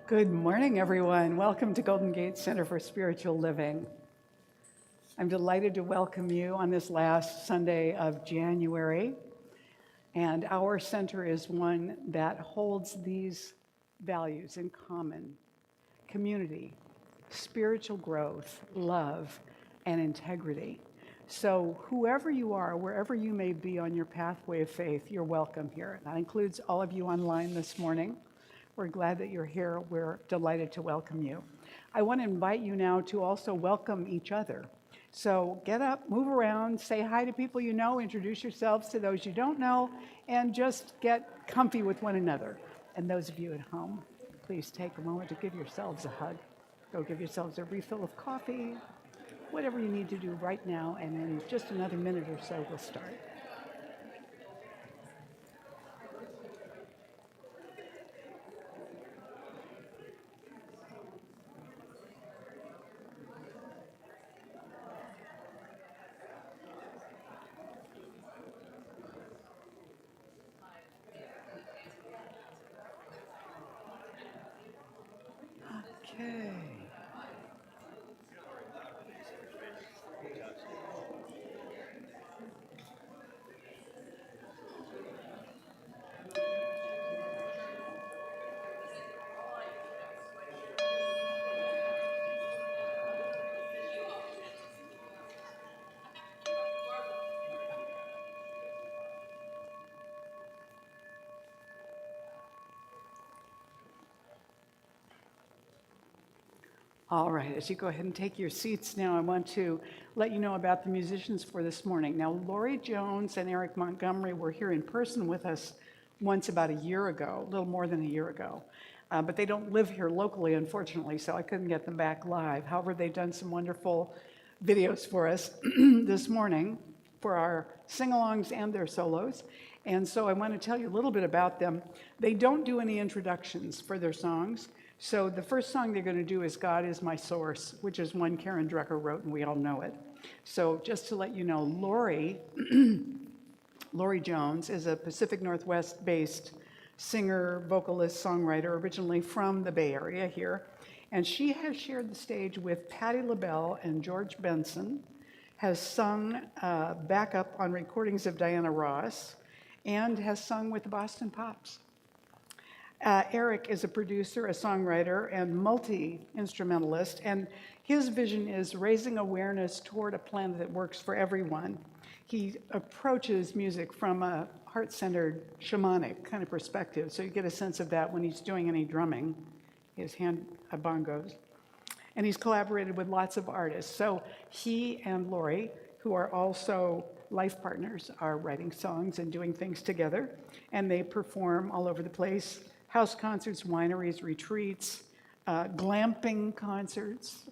Good morning, everyone. Welcome to Golden Gate Center for Spiritual Living. I'm delighted to welcome you on this last Sunday of January. And our center is one that holds these values in common: community, spiritual growth, love, and integrity. So whoever you are, wherever you may be on your pathway of faith, you're welcome here. That includes all of you online this morning. We're glad that you're here. We're delighted to welcome you. I want to invite you now to also welcome each other. So get up, move around, say hi to people you know, introduce yourselves to those you don't know, and just get comfy with one another. And those of you at home, please take a moment to give yourselves a hug. Go give yourselves a refill of coffee, whatever you need to do right now, and in just another minute or so, we'll start. Okay. All right, as you go ahead and take your seats now, I want to let you know about the musicians for this morning. Now, Lori Jones and Eric Montgomery were here in person with us once about a year ago, a little more than a year ago. But they don't live here locally, unfortunately, so I couldn't get them back live. However, they've done some wonderful videos for us this morning for our sing-alongs and their solos. And so I want to tell you a little bit about them. They don't do any introductions for their songs. So the first song they're going to do is God Is My Source, which is one Karen Drucker wrote, and we all know it. So just to let you know, Lori Jones is a Pacific Northwest-based singer, vocalist, songwriter, originally from the Bay Area here. And she has shared the stage with Patti LaBelle and George Benson, has sung backup on recordings of Diana Ross, and has sung with the Boston Pops. Eric is a producer, a songwriter, and multi-instrumentalist, and his vision is raising awareness toward a plan that works for everyone. He approaches music from a heart-centered, shamanic kind of perspective, so you get a sense of that when he's doing any drumming, his hand bongos. And he's collaborated with lots of artists. So he and Lori, who are also life partners, are writing songs and doing things together, and they perform all over the place. House concerts, wineries, retreats, glamping concerts.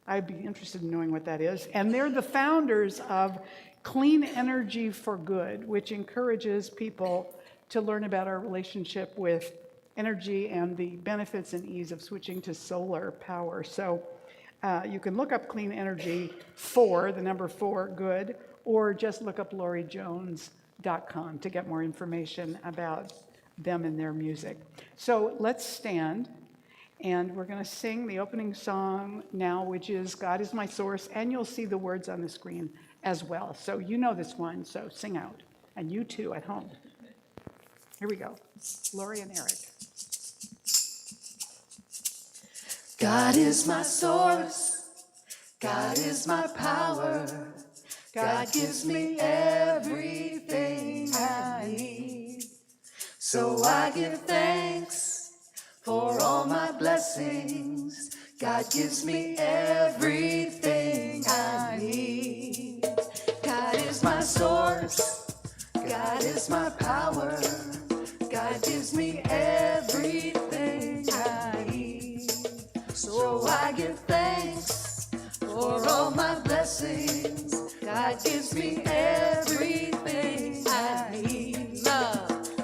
I'd be interested in knowing what that is. And they're the founders of Clean Energy for Good, which encourages people to learn about our relationship with energy and the benefits and ease of switching to solar power. So you can look up Clean Energy for, the number 4, good, or just look up LoriJones.com to get more information about them and their music. So let's stand, and we're going to sing the opening song now, which is God Is My Source, and you'll see the words on the screen as well. So you know this one, so sing out. And you too at home. Here we go. Lori and Eric. God is my source. God is my power. God gives me everything I need. So I give thanks for all my blessings. God gives me everything I need. God is my source. God is my power. God gives me everything I need. So I give thanks for all my blessings. God gives me everything I need.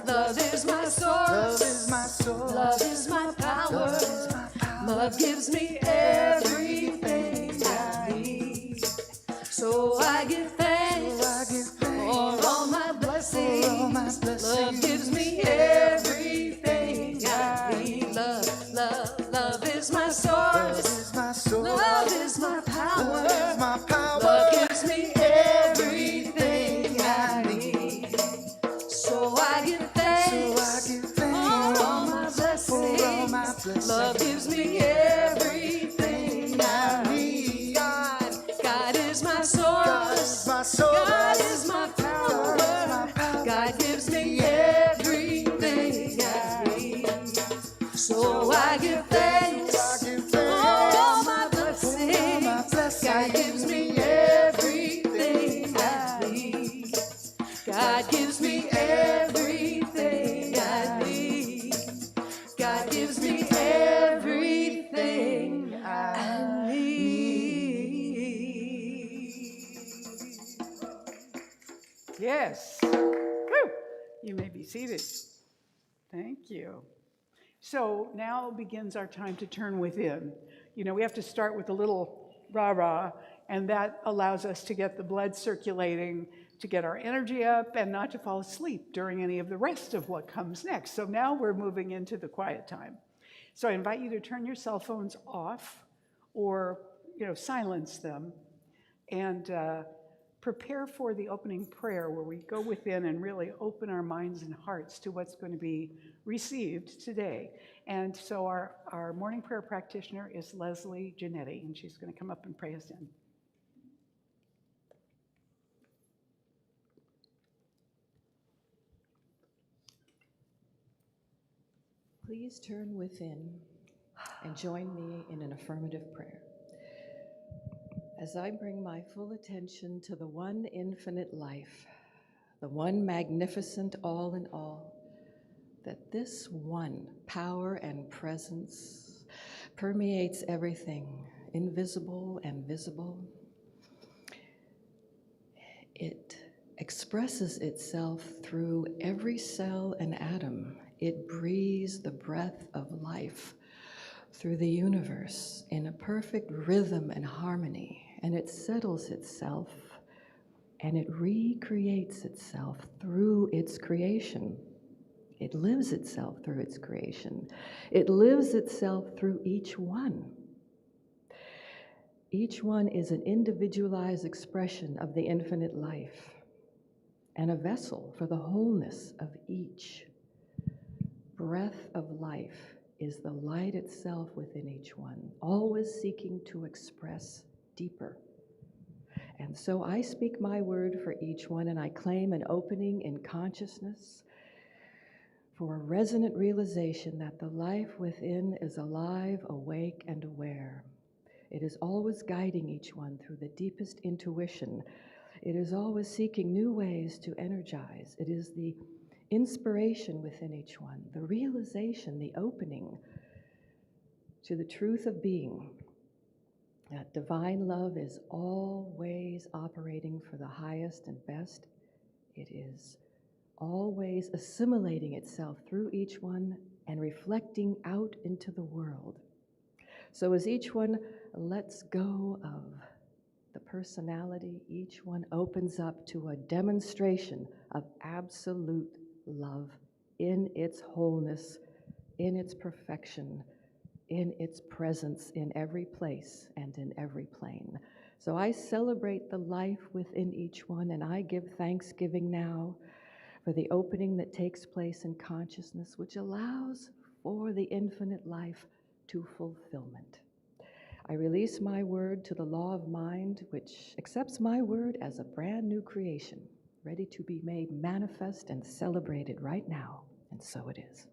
Love is my source. Love is my source. Love is my power. Love is my power. Love gives me everything I need. So I give thanks for all my blessings. Love gives me everything I need. Love is my power. Love gives me everything I need. So I give thanks for all my blessings. Love gives me everything I need. God is my source. God is my power. God gives me everything I need. So I give thanks for all my blessings. God gives me everything I need. God gives me everything I need. God gives me everything I need. Yes. Woo. You may be seated. Thank you. So now begins our time to turn within. You know, we have to start with a little rah-rah, and that allows us to get the blood circulating, to get our energy up, and not to fall asleep during any of the rest of what comes next. So now we're moving into the quiet time. So I invite you to turn your cell phones off or, silence them, and prepare for the opening prayer where we go within and really open our minds and hearts to what's going to be received today. And so our morning prayer practitioner is Leslie Giannetti, and she's going to come up and pray us in. Please turn within and join me in an affirmative prayer. As I bring my full attention to the one infinite life, the one magnificent all in all, that this one power and presence permeates everything, invisible and visible. It expresses itself through every cell and atom. It breathes the breath of life through the universe in a perfect rhythm and harmony, and it settles itself and it recreates itself through its creation. It lives itself through its creation. It lives itself through each one. Each one is an individualized expression of the infinite life and a vessel for the wholeness of each. Breath of life is the light itself within each one, always seeking to express deeper. And so I speak my word for each one, and I claim an opening in consciousness for a resonant realization that the life within is alive, awake, and aware. It is always guiding each one through the deepest intuition. It is always seeking new ways to energize. It is the inspiration within each one, the realization, the opening to the truth of being, that divine love is always operating for the highest and best. It is always assimilating itself through each one and reflecting out into the world. So as each one lets go of the personality, each one opens up to a demonstration of absolute love in its wholeness, in its perfection, in its presence in every place and in every plane. So I celebrate the life within each one, and I give thanksgiving now for the opening that takes place in consciousness, which allows for the infinite life to fulfillment. I release my word to the law of mind, which accepts my word as a brand new creation, ready to be made manifest and celebrated right now, and so it is.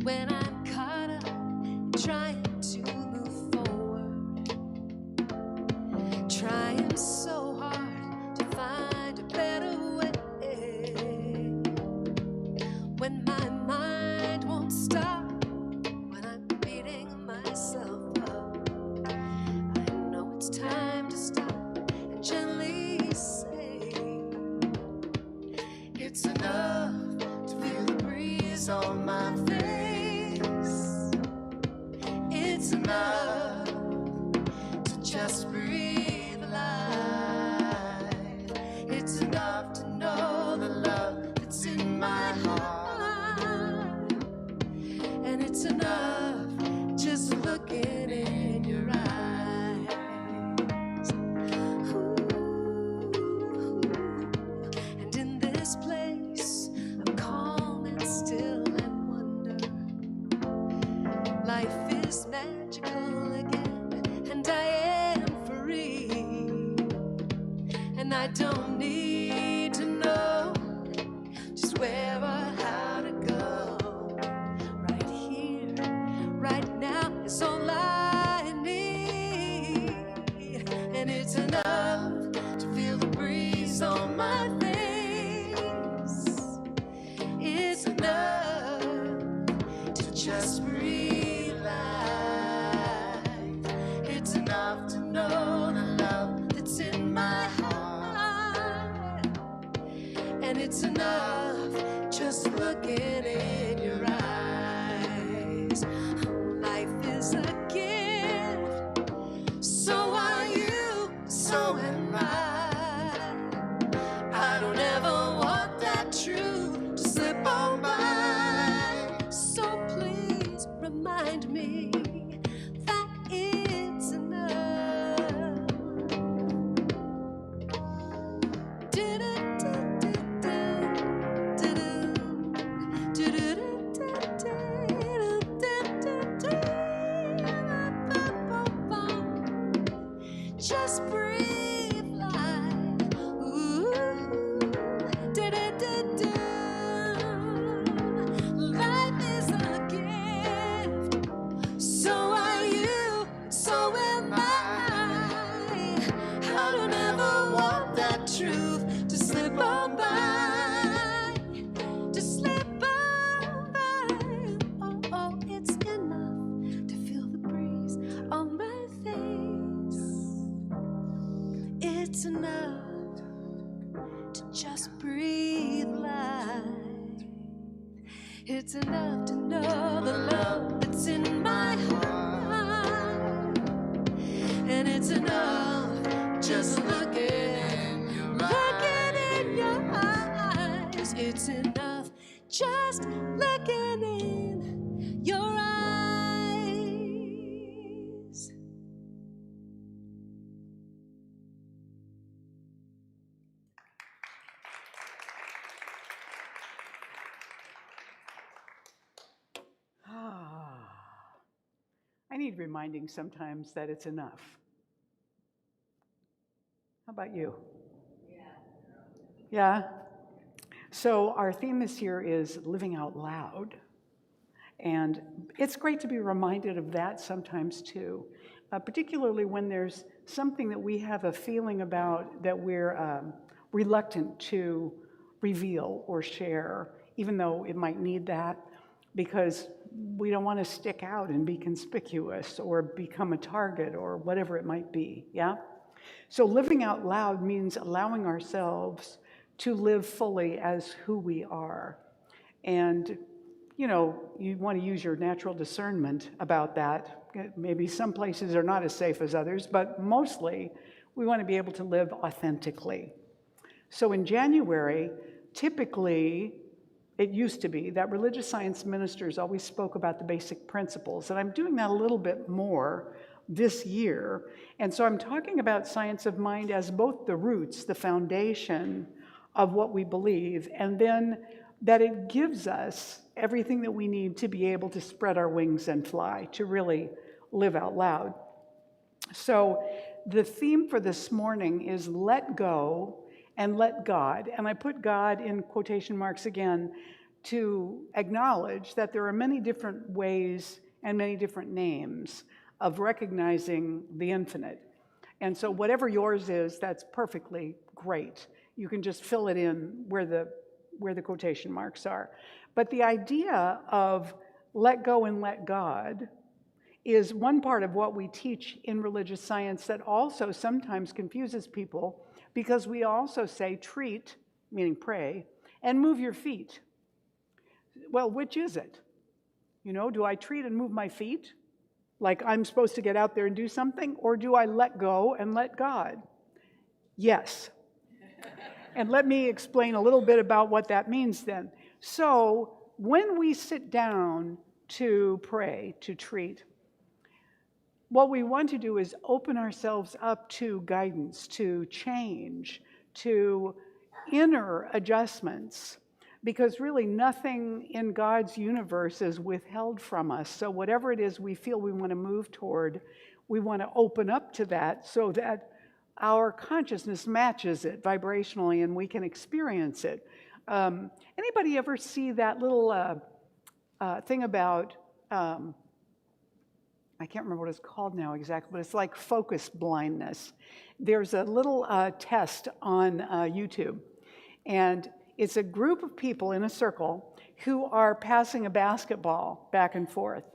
When I'm caught up trying to move forward, trying so hard to find a better way. When my mind won't stop, when I'm beating myself up, I know it's time to stop and gently say, it's enough to feel the breeze on my face. It's enough to just breathe life. It's enough to know the love that's in my heart. And it's enough just looking in your eyes. Ooh. And in this place of calm and still and wonder, life is magical again, and I am free. And I don't need to know just where or how to go. Right here, right now is all I need. And it's enough to feel the breeze on my face. It's enough to just breathe life. It's enough to know the love that's in my heart. And it's enough just looking in your eyes. Life is a gift. So are you, so am I. I don't ever want that truth to slip on by. So please remind me that it's enough. Just breathe life. Ooh. Life is a gift. So are you, so am I. I don't ever want that truth to slip on by. To slip on by. Oh, oh, it's enough to feel the breeze on my face. It's enough to just breathe life. It's enough to know the love that's in my heart. And it's enough just looking in your eyes. It's enough just looking in your eyes. I need reminding sometimes that it's enough. How about you? Yeah? So our theme this year is living out loud. And it's great to be reminded of that sometimes too, particularly when there's something that we have a feeling about that we're reluctant to reveal or share, even though it might need that, because we don't want to stick out and be conspicuous or become a target or whatever it might be, yeah? So living out loud means allowing ourselves to live fully as who we are. And, you know, you want to use your natural discernment about that. Maybe some places are not as safe as others, but mostly we want to be able to live authentically. So in January, typically, it used to be that religious science ministers always spoke about the basic principles, and I'm doing that a little bit more this year. And so I'm talking about science of mind as both the roots, the foundation of what we believe, and then that it gives us everything that we need to be able to spread our wings and fly, to really live out loud. So the theme for this morning is let go and let God. And I put God in quotation marks again to acknowledge that there are many different ways and many different names of recognizing the infinite. And so whatever yours is, that's perfectly great. You can just fill it in where the quotation marks are. But the idea of let go and let God is one part of what we teach in religious science that also sometimes confuses people, because we also say treat, meaning pray, and move your feet. Well, which is it? You know, do I treat and move my feet like I'm supposed to get out there and do something, or do I let go and let God? Yes. And let me explain a little bit about what that means then. So when we sit down to pray, to treat, what we want to do is open ourselves up to guidance, to change, to inner adjustments, because really nothing in God's universe is withheld from us. So whatever it is we feel we want to move toward, we want to open up to that so that our consciousness matches it vibrationally and we can experience it. Anybody ever see that little thing about, I can't remember what it's called now exactly, but it's like focus blindness. There's a little test on YouTube, and it's a group of people in a circle who are passing a basketball back and forth.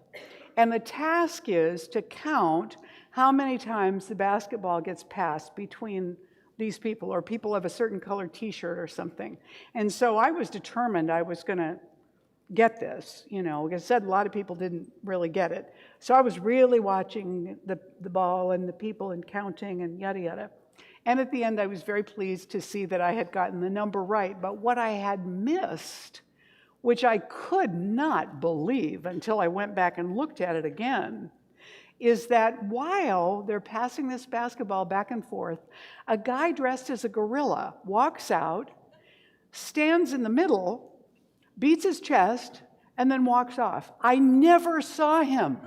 And the task is to count how many times the basketball gets passed between these people, or people of a certain colored t-shirt or something. And so I was determined I was going to get this, you know. Like I said, a lot of people didn't really get it. So I was really watching the ball and the people and counting and yada yada. And at the end, I was very pleased to see that I had gotten the number right. But what I had missed, which I could not believe until I went back and looked at it again, is that while they're passing this basketball back and forth, a guy dressed as a gorilla walks out, stands in the middle, beats his chest, and then walks off. I never saw him.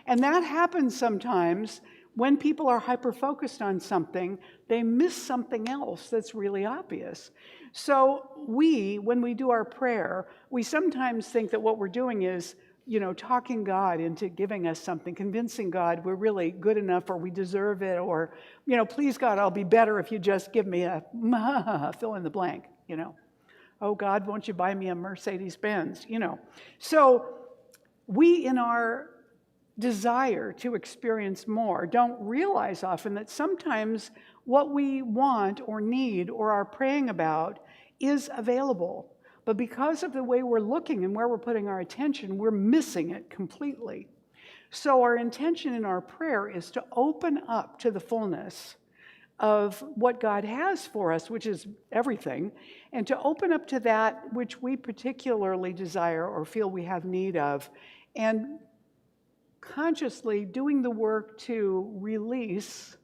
And that happens sometimes when people are hyper-focused on something, they miss something else that's really obvious. So when we do our prayer, we sometimes think that what we're doing is, you know, talking God into giving us something, convincing God we're really good enough or we deserve it, or, you know, please God, I'll be better if you just give me a fill in the blank, you know. Oh God, won't you buy me a Mercedes-Benz, you know. So we, in our desire to experience more, don't realize often that sometimes what we want or need or are praying about is available. But because of the way we're looking and where we're putting our attention, we're missing it completely. So our intention in our prayer is to open up to the fullness of what God has for us, which is everything, and to open up to that which we particularly desire or feel we have need of, and consciously doing the work to release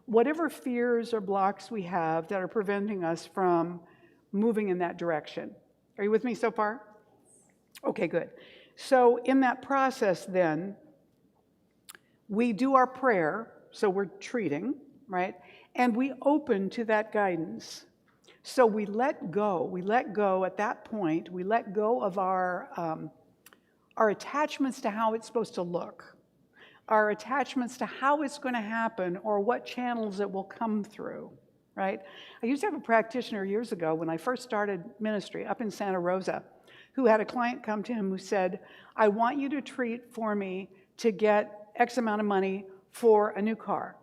whatever fears or blocks we have that are preventing us from moving in that direction. Are you with me so far? Okay, good. So in that process then, we do our prayer, so we're treating, right? And we open to that guidance. So we let go at that point, we let go of our attachments to how it's supposed to look, our attachments to how it's going to happen or what channels it will come through, right? I used to have a practitioner years ago when I first started ministry up in Santa Rosa who had a client come to him who said, I want you to treat for me to get X amount of money for a new car.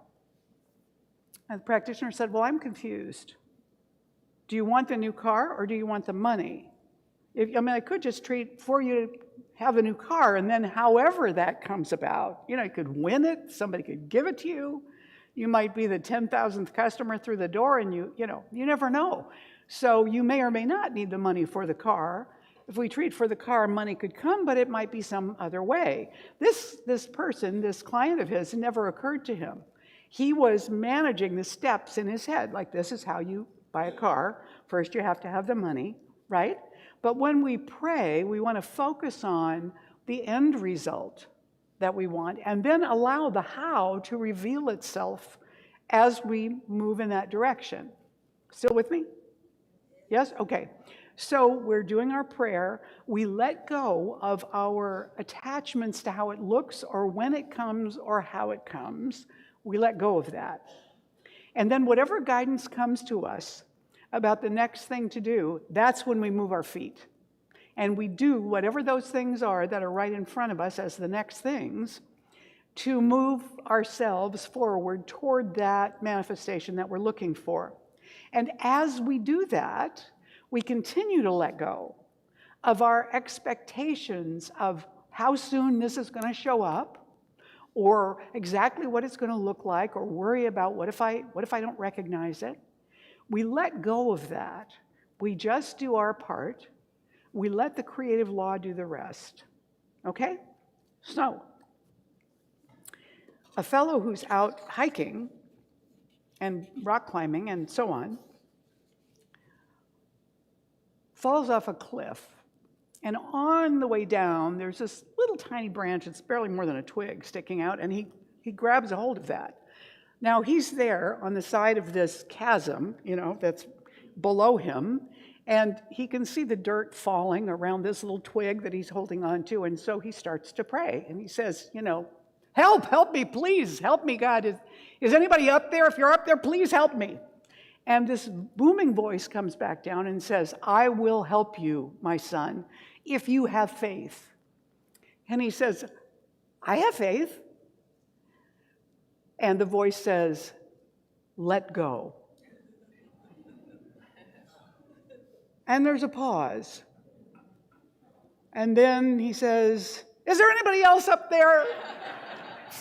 And the practitioner said, well, I'm confused. Do you want the new car or do you want the money? I could just treat for you to have a new car, and then however that comes about, you know, you could win it, somebody could give it to you, you might be the 10,000th customer through the door, and you never know. So you may or may not need the money for the car. If we treat for the car, money could come, but it might be some other way. This person, this client of his, never occurred to him. He was managing the steps in his head, like this is how you buy a car. First you have to have the money, right? But when we pray, we want to focus on the end result that we want and then allow the how to reveal itself as we move in that direction. Still with me? Yes? Okay. So we're doing our prayer. We let go of our attachments to how it looks or when it comes or how it comes. We let go of that. And then whatever guidance comes to us about the next thing to do, that's when we move our feet. And we do whatever those things are that are right in front of us as the next things to move ourselves forward toward that manifestation that we're looking for. And as we do that, we continue to let go of our expectations of how soon this is going to show up, or exactly what it's going to look like, or worry about what if I don't recognize it. We let go of that. We just do our part. We let the creative law do the rest. Okay? So, a fellow who's out hiking and rock climbing and so on falls off a cliff. And on the way down, there's this little tiny branch, it's barely more than a twig sticking out, and he grabs a hold of that. Now, he's there on the side of this chasm, that's below him, and he can see the dirt falling around this little twig that he's holding on to, and so he starts to pray, and he says, help me, please, help me, God. Is anybody up there? If you're up there, please help me. And this booming voice comes back down and says, I will help you, my son, if you have faith. And he says, I have faith. And the voice says, let go. And there's a pause. And then he says, is there anybody else up there?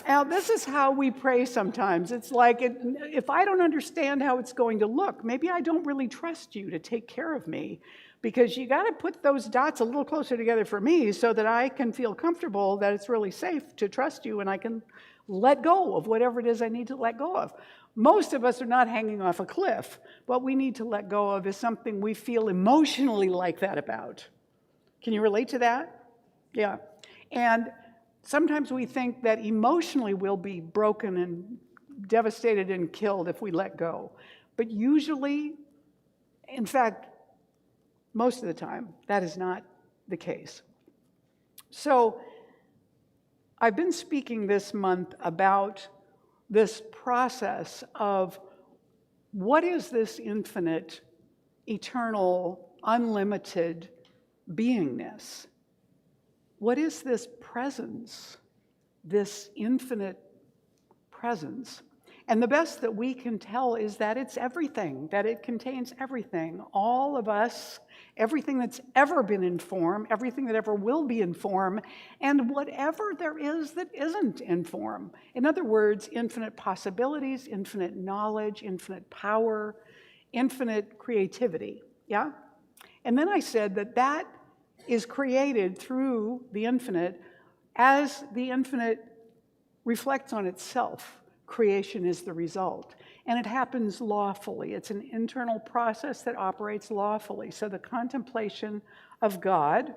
Now, this is how we pray sometimes. It's like, if I don't understand how it's going to look, maybe I don't really trust you to take care of me, because you got to put those dots a little closer together for me so that I can feel comfortable that it's really safe to trust you and I can let go of whatever it is I need to let go of. Most of us are not hanging off a cliff. What we need to let go of is something we feel emotionally like that about. Can you relate to that? Yeah. And sometimes we think that emotionally we'll be broken and devastated and killed if we let go. But usually, in fact, most of the time, that is not the case. So, I've been speaking this month about this process of what is this infinite, eternal, unlimited beingness? What is this presence, this infinite presence? And the best that we can tell is that it's everything, that it contains everything. All of us, everything that's ever been in form, everything that ever will be in form, and whatever there is that isn't in form. In other words, infinite possibilities, infinite knowledge, infinite power, infinite creativity. Yeah? And then I said that is created through the infinite as the infinite reflects on itself. Creation is the result. And it happens lawfully. It's an internal process that operates lawfully. So the contemplation of God,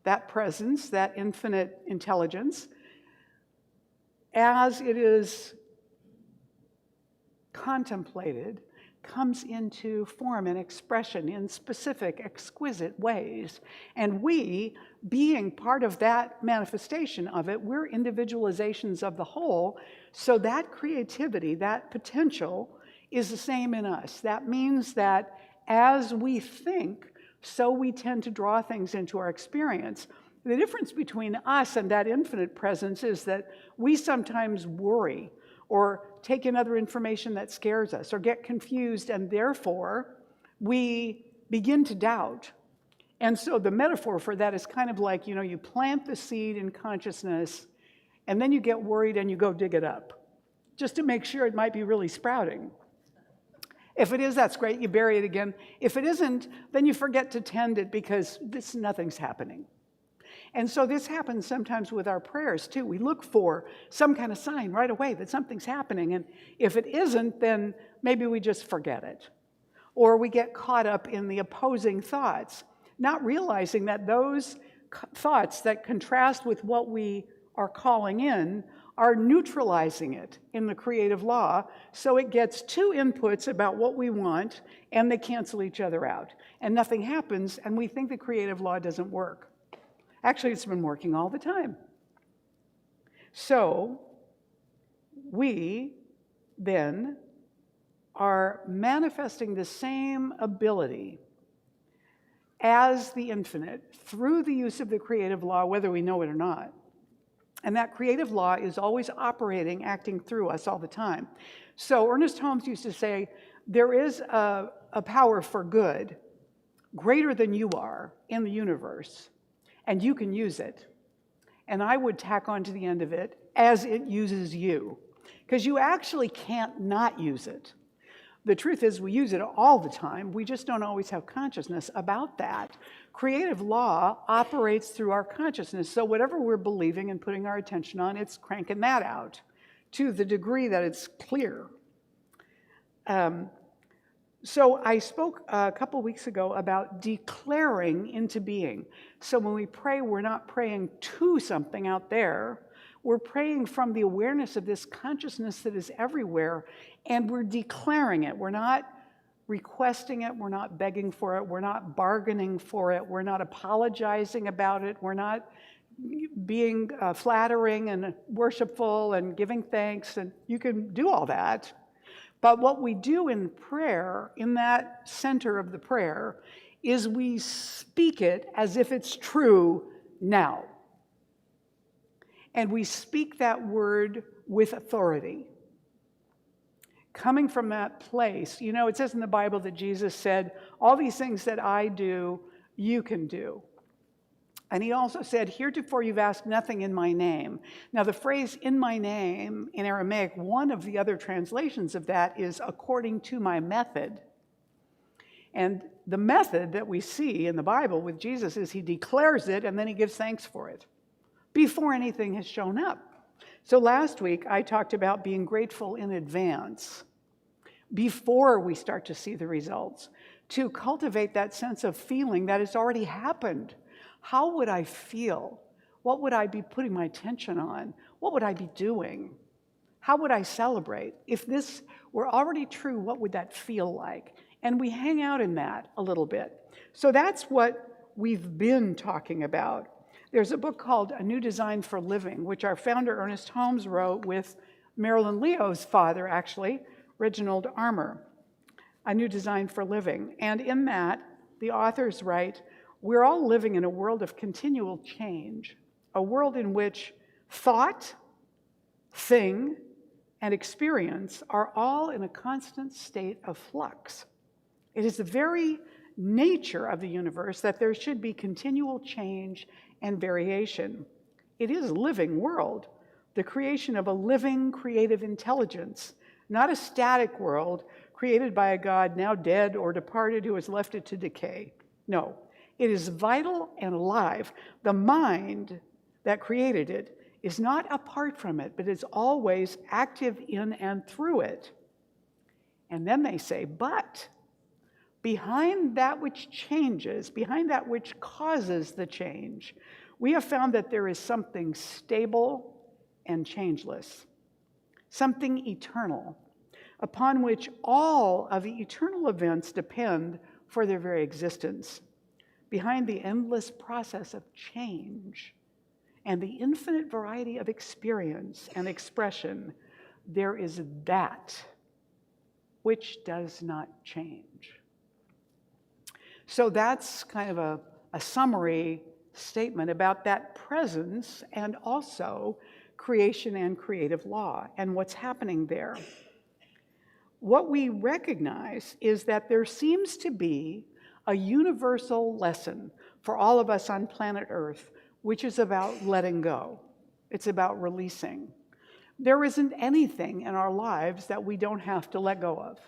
that presence, that infinite intelligence, as it is contemplated, comes into form and expression in specific, exquisite ways. And we, being part of that manifestation of it, we're individualizations of the whole, so that creativity, that potential, is the same in us. That means that as we think, so we tend to draw things into our experience. The difference between us and that infinite presence is that we sometimes worry or take in other information that scares us, or get confused, and therefore we begin to doubt. And so the metaphor for that is kind of like, you plant the seed in consciousness, and then you get worried and you go dig it up, just to make sure it might be really sprouting. If it is, that's great, you bury it again. If it isn't, then you forget to tend it because nothing's happening. And so this happens sometimes with our prayers too. We look for some kind of sign right away that something's happening, and if it isn't, then maybe we just forget it. Or we get caught up in the opposing thoughts, not realizing that those thoughts that contrast with what we are calling in are neutralizing it in the creative law, so it gets two inputs about what we want, and they cancel each other out. And nothing happens, and we think the creative law doesn't work. Actually, it's been working all the time. So, we then are manifesting the same ability as the infinite through the use of the creative law, whether we know it or not. And that creative law is always operating, acting through us all the time. So Ernest Holmes used to say, there is a power for good greater than you are in the universe, and you can use it. And I would tack on to the end of it, as it uses you, because you actually can't not use it. The truth is we use it all the time. We just don't always have consciousness about that. Creative law operates through our consciousness. So whatever we're believing and putting our attention on, it's cranking that out to the degree that it's clear. So I spoke a couple weeks ago about declaring into being. So when we pray, we're not praying to something out there. We're praying from the awareness of this consciousness that is everywhere, and we're declaring it. We're not requesting it. We're not begging for it. We're not bargaining for it. We're not apologizing about it. We're not being flattering and worshipful and giving thanks, and you can do all that. But what we do in prayer, in that center of the prayer, is we speak it as if it's true now. And we speak that word with authority. Coming from that place, you know, it says in the Bible that Jesus said, all these things that I do, you can do. And he also said, heretofore you've asked nothing in my name. Now the phrase in my name in Aramaic, one of the other translations of that is according to my method. And the method that we see in the Bible with Jesus is he declares it and then he gives thanks for it before anything has shown up. So last week I talked about being grateful in advance before we start to see the results, to cultivate that sense of feeling that it's already happened. How would I feel? What would I be putting my attention on? What would I be doing? How would I celebrate? If this were already true, what would that feel like? And we hang out in that a little bit. So that's what we've been talking about. There's a book called A New Design for Living, which our founder Ernest Holmes wrote with Marilyn Leo's father, actually, Reginald Armour. A New Design for Living. And in that, the authors write, we're all living in a world of continual change, a world in which thought, thing, and experience are all in a constant state of flux. It is the very nature of the universe that there should be continual change and variation. It is a living world, the creation of a living, creative intelligence, not a static world created by a God now dead or departed who has left it to decay. No. It is vital and alive. The mind that created it is not apart from it, but is always active in and through it. And then they say, but behind that which changes, behind that which causes the change, we have found that there is something stable and changeless, something eternal, upon which all of the eternal events depend for their very existence. Behind the endless process of change and the infinite variety of experience and expression, there is that which does not change. So that's kind of a summary statement about that presence and also creation and creative law and what's happening there. What we recognize is that there seems to be a universal lesson for all of us on planet Earth, which is about letting go. It's about releasing. There isn't anything in our lives that we don't have to let go of.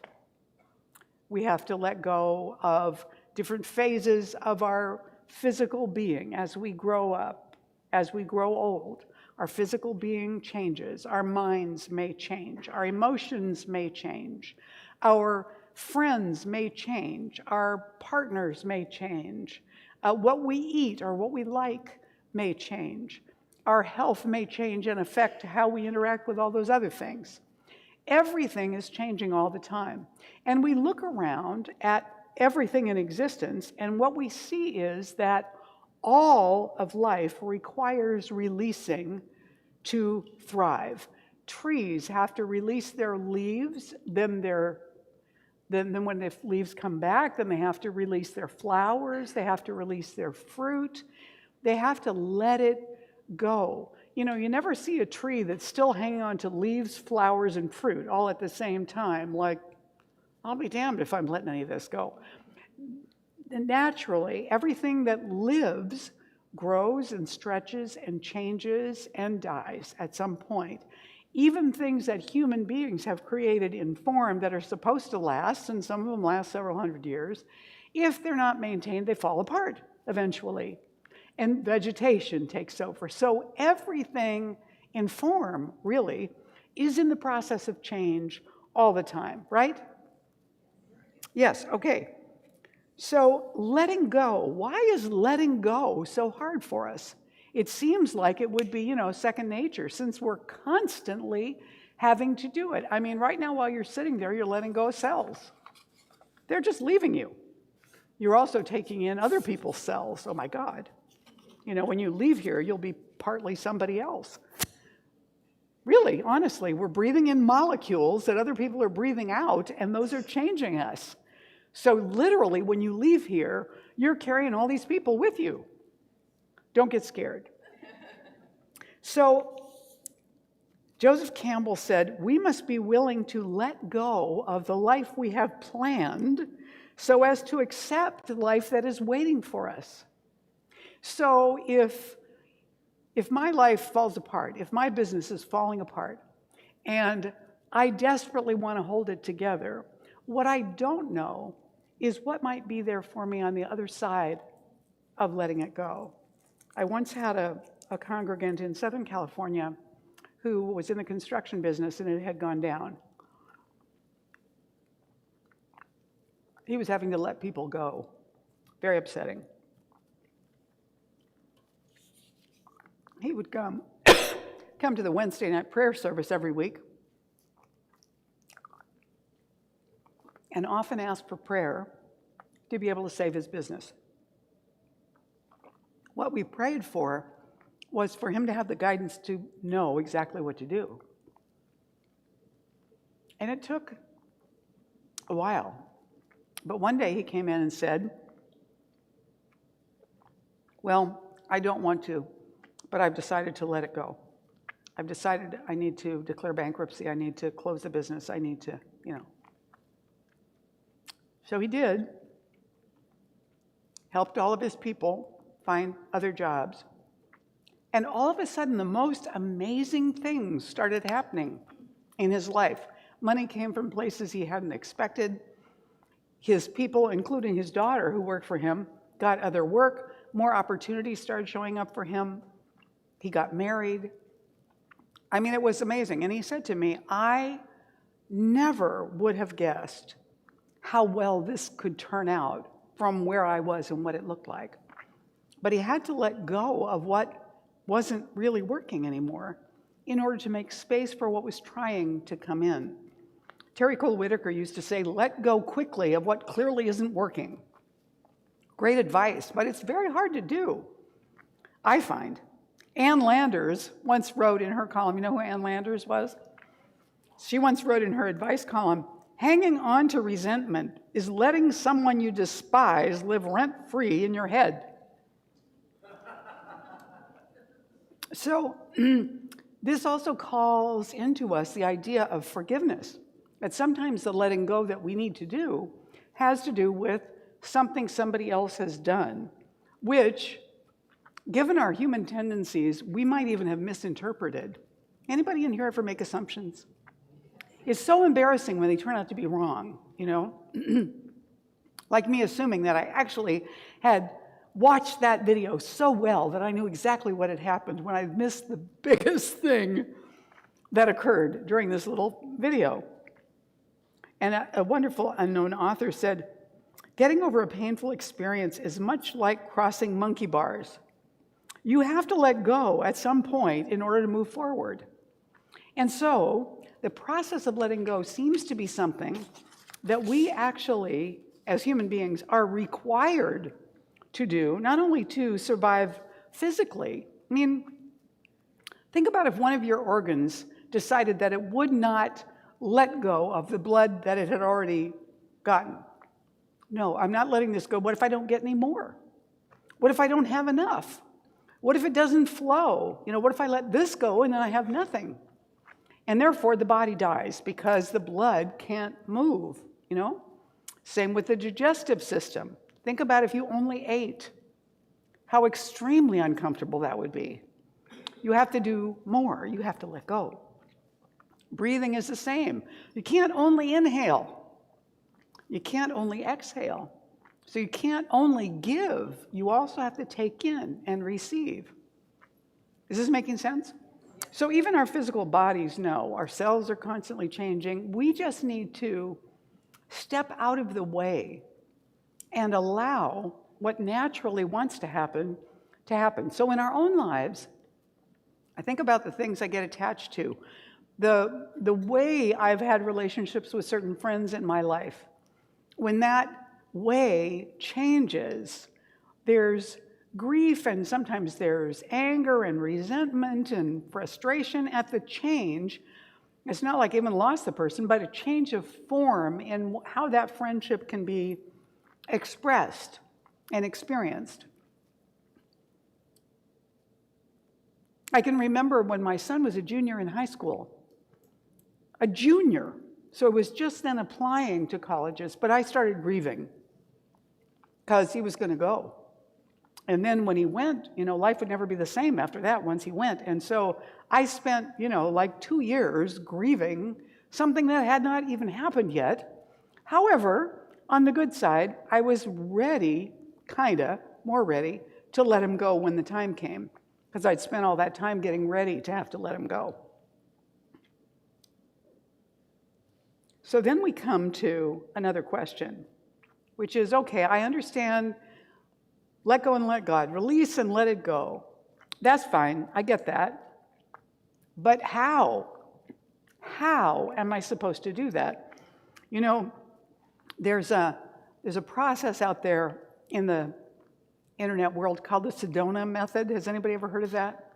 We have to let go of different phases of our physical being as we grow up, as we grow old. Our physical being changes. Our minds may change. Our emotions may change. Our friends may change. Our partners may change. What we eat or what we like may change. Our health may change and affect how we interact with all those other things. Everything is changing all the time. And we look around at everything in existence, and what we see is that all of life requires releasing to thrive. Trees have to release their leaves, then their Then when the leaves come back, then they have to release their flowers, they have to release their fruit, they have to let it go. You know, you never see a tree that's still hanging on to leaves, flowers, and fruit all at the same time, like, I'll be damned if I'm letting any of this go. And naturally, everything that lives grows and stretches and changes and dies at some point. Even things that human beings have created in form that are supposed to last, and some of them last several hundred years, if they're not maintained, they fall apart eventually. And vegetation takes over. So everything in form, really, is in the process of change all the time, right? Yes, okay. So letting go, why is letting go so hard for us? It seems like it would be, second nature, since we're constantly having to do it. I mean, right now while you're sitting there, you're letting go of cells. They're just leaving you. You're also taking in other people's cells. Oh my God. When you leave here, you'll be partly somebody else. Really, honestly, we're breathing in molecules that other people are breathing out, and those are changing us. So literally, when you leave here, you're carrying all these people with you. Don't get scared. So Joseph Campbell said, we must be willing to let go of the life we have planned so as to accept the life that is waiting for us. So if my life falls apart, if my business is falling apart, and I desperately want to hold it together, what I don't know is what might be there for me on the other side of letting it go. I once had a congregant in Southern California who was in the construction business and it had gone down. He was having to let people go. Very upsetting. He would come to the Wednesday night prayer service every week and often ask for prayer to be able to save his business. What we prayed for was for him to have the guidance to know exactly what to do. And it took a while. But one day he came in and said, well, I don't want to, but I've decided to let it go. I've decided I need to declare bankruptcy. I need to close the business. I need to, So he did. Helped all of his people find other jobs. And all of a sudden, the most amazing things started happening in his life. Money came from places he hadn't expected. His people, including his daughter who worked for him, got other work. More opportunities started showing up for him. He got married. I mean, it was amazing. And he said to me, I never would have guessed how well this could turn out from where I was and what it looked like. But he had to let go of what wasn't really working anymore in order to make space for what was trying to come in. Terry Cole Whitaker used to say, let go quickly of what clearly isn't working. Great advice, but it's very hard to do, I find. Ann Landers once wrote in her column, you know who Ann Landers was? She once wrote in her advice column, hanging on to resentment is letting someone you despise live rent-free in your head. So this also calls into us the idea of forgiveness, that sometimes the letting go that we need to do has to do with something somebody else has done, which, given our human tendencies, we might even have misinterpreted. Anybody in here ever make assumptions? It's so embarrassing when they turn out to be wrong, Like me assuming that I actually had watched that video so well that I knew exactly what had happened when I missed the biggest thing that occurred during this little video. And a wonderful unknown author said, getting over a painful experience is much like crossing monkey bars. You have to let go at some point in order to move forward. And so the process of letting go seems to be something that we actually, as human beings, are required to do, not only to survive physically. I mean, think about if one of your organs decided that it would not let go of the blood that it had already gotten. No, I'm not letting this go. What if I don't get any more? What if I don't have enough? What if it doesn't flow? What if I let this go and then I have nothing? And therefore, the body dies because the blood can't move, Same with the digestive system. Think about if you only ate, how extremely uncomfortable that would be. You have to do more. You have to let go. Breathing is the same. You can't only inhale. You can't only exhale. So you can't only give. You also have to take in and receive. Is this making sense? So even our physical bodies know our cells are constantly changing. We just need to step out of the way and allow what naturally wants to happen to happen. So in our own lives, I think about the things I get attached to. The way I've had relationships with certain friends in my life. When that way changes, there's grief and sometimes there's anger and resentment and frustration at the change. It's not like I even lost the person, but a change of form in how that friendship can be expressed and experienced. I can remember when my son was a junior in high school. A junior. So it was just then applying to colleges, but I started grieving because he was going to go. And then when he went, life would never be the same after that once he went. And so I spent, like 2 years grieving something that had not even happened yet. However, on the good side, I was ready, more ready, to let him go when the time came, because I'd spent all that time getting ready to have to let him go. So then we come to another question, which is, okay, I understand, let go and let God, release and let it go. That's fine, I get that. But how? How am I supposed to do that? There's a process out there in the internet world called the Sedona Method. Has anybody ever heard of that?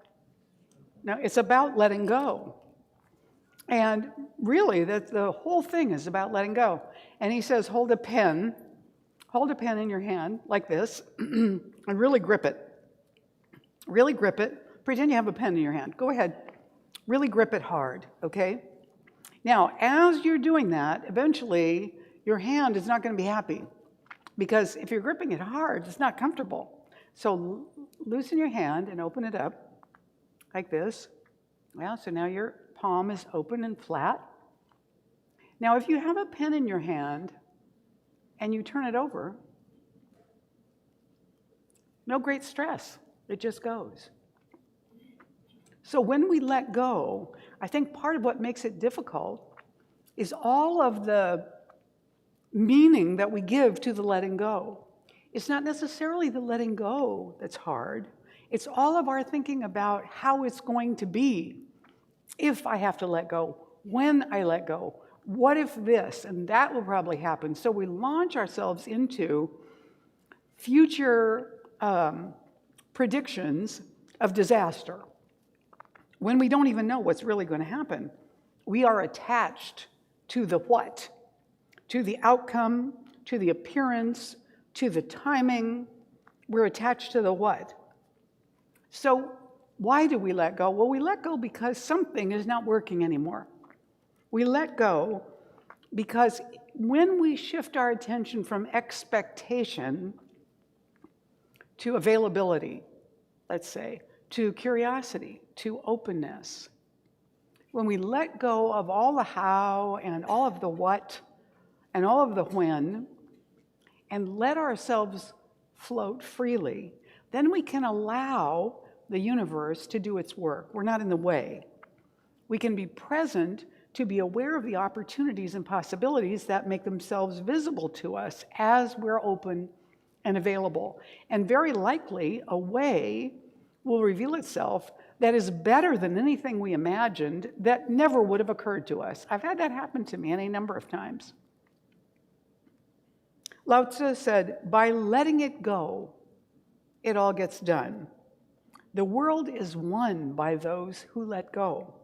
No, it's about letting go. And really, the whole thing is about letting go. And he says, hold a pen in your hand like this, and really grip it. Really grip it. Pretend you have a pen in your hand. Go ahead. Really grip it hard, okay? Now, as you're doing that, eventually, your hand is not going to be happy. Because if you're gripping it hard, it's not comfortable. So loosen your hand and open it up like this. Well, so now your palm is open and flat. Now, if you have a pen in your hand and you turn it over, no great stress. It just goes. So when we let go, I think part of what makes it difficult is all of the meaning that we give to the letting go. It's not necessarily the letting go that's hard. It's all of our thinking about how it's going to be if I have to let go, when I let go, what if this, and that will probably happen. So we launch ourselves into future predictions of disaster when we don't even know what's really going to happen. We are attached to the what, to the outcome, to the appearance, to the timing. We're attached to the what. So why do we let go? Well, we let go because something is not working anymore. We let go because when we shift our attention from expectation to availability, let's say, to curiosity, to openness, when we let go of all the how and all of the what and all of the when and let ourselves float freely, then we can allow the universe to do its work. We're not in the way. We can be present to be aware of the opportunities and possibilities that make themselves visible to us as we're open and available. And very likely, a way will reveal itself that is better than anything we imagined that never would have occurred to us. I've had that happen to me any number of times. Lao Tzu said, by letting it go, it all gets done. The world is won by those who let go.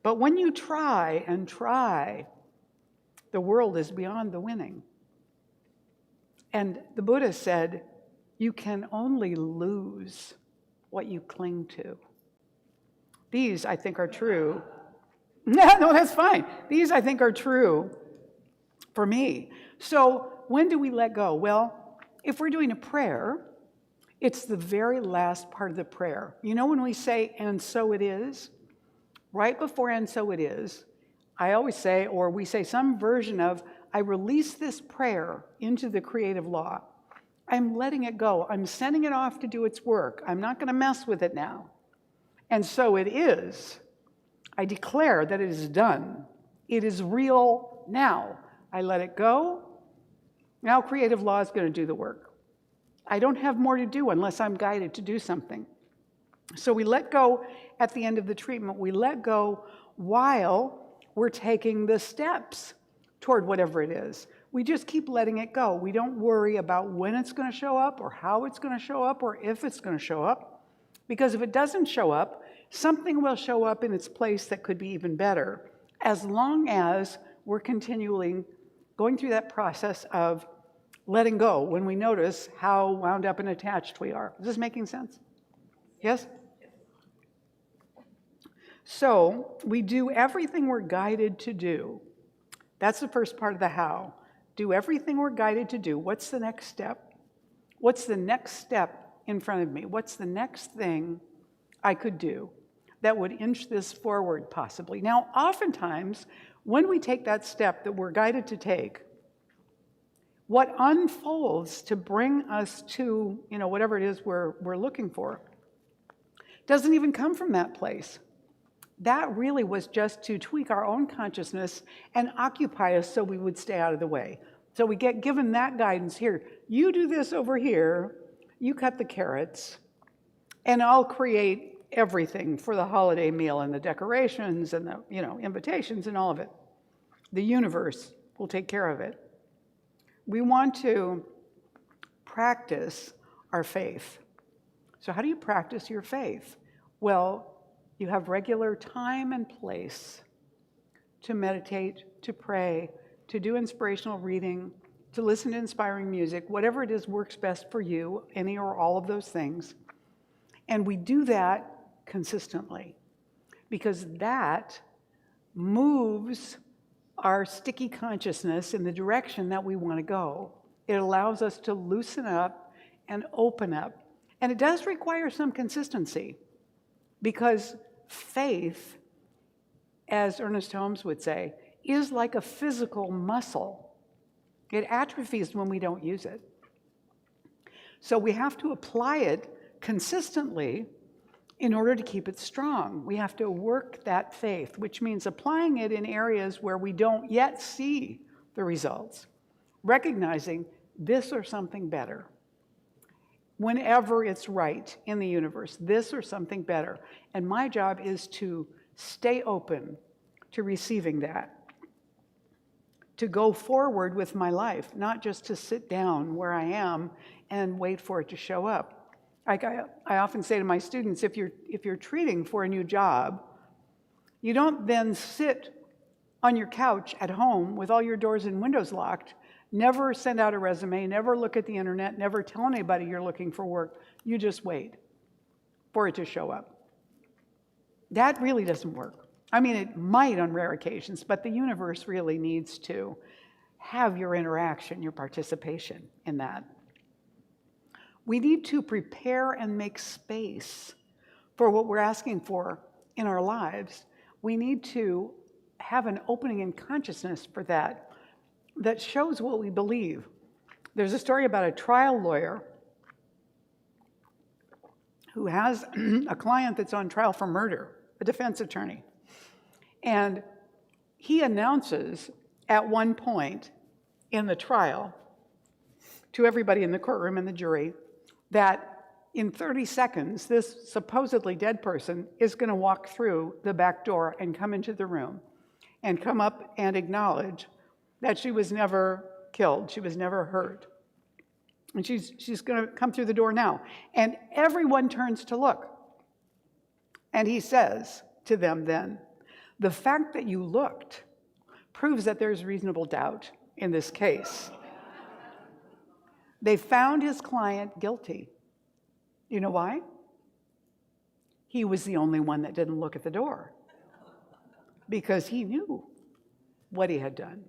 But when you try and try, the world is beyond the winning. And the Buddha said, you can only lose what you cling to. These, I think, are true. No, that's fine. These, I think, are true for me. So when do we let go? Well, if we're doing a prayer, it's the very last part of the prayer. You know when we say, and so it is? Right before and so it is, I always say, or we say some version of, I release this prayer into the creative law. I'm letting it go. I'm sending it off to do its work. I'm not going to mess with it now. And so it is. I declare that it is done. It is real now. I let it go. Now creative law is going to do the work. I don't have more to do unless I'm guided to do something. So we let go at the end of the treatment. We let go while we're taking the steps toward whatever it is. We just keep letting it go. We don't worry about when it's going to show up or how it's going to show up or if it's going to show up. Because if it doesn't show up, something will show up in its place that could be even better, as long as we're continually going through that process of letting go when we notice how wound up and attached we are. Is this making sense? Yes? So we do everything we're guided to do. That's the first part of the how. Do everything we're guided to do. What's the next step? What's the next step in front of me? What's the next thing I could do that would inch this forward possibly? Now, oftentimes, when we take that step that we're guided to take, what unfolds to bring us to, whatever it is we're looking for, doesn't even come from that place. That really was just to tweak our own consciousness and occupy us so we would stay out of the way. So we get given that guidance here. You do this over here, you cut the carrots, and I'll create everything for the holiday meal and the decorations and the, invitations and all of it. The universe will take care of it. We want to practice our faith. So how do you practice your faith? Well, you have regular time and place to meditate, to pray, to do inspirational reading, to listen to inspiring music, whatever it is works best for you, any or all of those things. And we do that consistently because that moves our sticky consciousness in the direction that we want to go. It allows us to loosen up and open up. And it does require some consistency because faith, as Ernest Holmes would say, is like a physical muscle. It atrophies when we don't use it. So we have to apply it consistently in order to keep it strong. We have to work that faith, which means applying it in areas where we don't yet see the results, recognizing this or something better. Whenever it's right in the universe, this or something better. And my job is to stay open to receiving that, to go forward with my life, not just to sit down where I am and wait for it to show up. I often say to my students, if you're treating for a new job, you don't then sit on your couch at home with all your doors and windows locked, never send out a resume, never look at the internet, never tell anybody you're looking for work. You just wait for it to show up. That really doesn't work. I mean, it might on rare occasions, but the universe really needs to have your interaction, your participation in that. We need to prepare and make space for what we're asking for in our lives. We need to have an opening in consciousness for that shows what we believe. There's a story about a trial lawyer who has a client that's on trial for murder, a defense attorney. And he announces at one point in the trial to everybody in the courtroom and the jury that in 30 seconds, this supposedly dead person is going to walk through the back door and come into the room and come up and acknowledge that she was never killed, she was never hurt. And she's going to come through the door now. And everyone turns to look. And he says to them then, the fact that you looked proves that there's reasonable doubt in this case. They found his client guilty. You know why? He was the only one that didn't look at the door because he knew what he had done.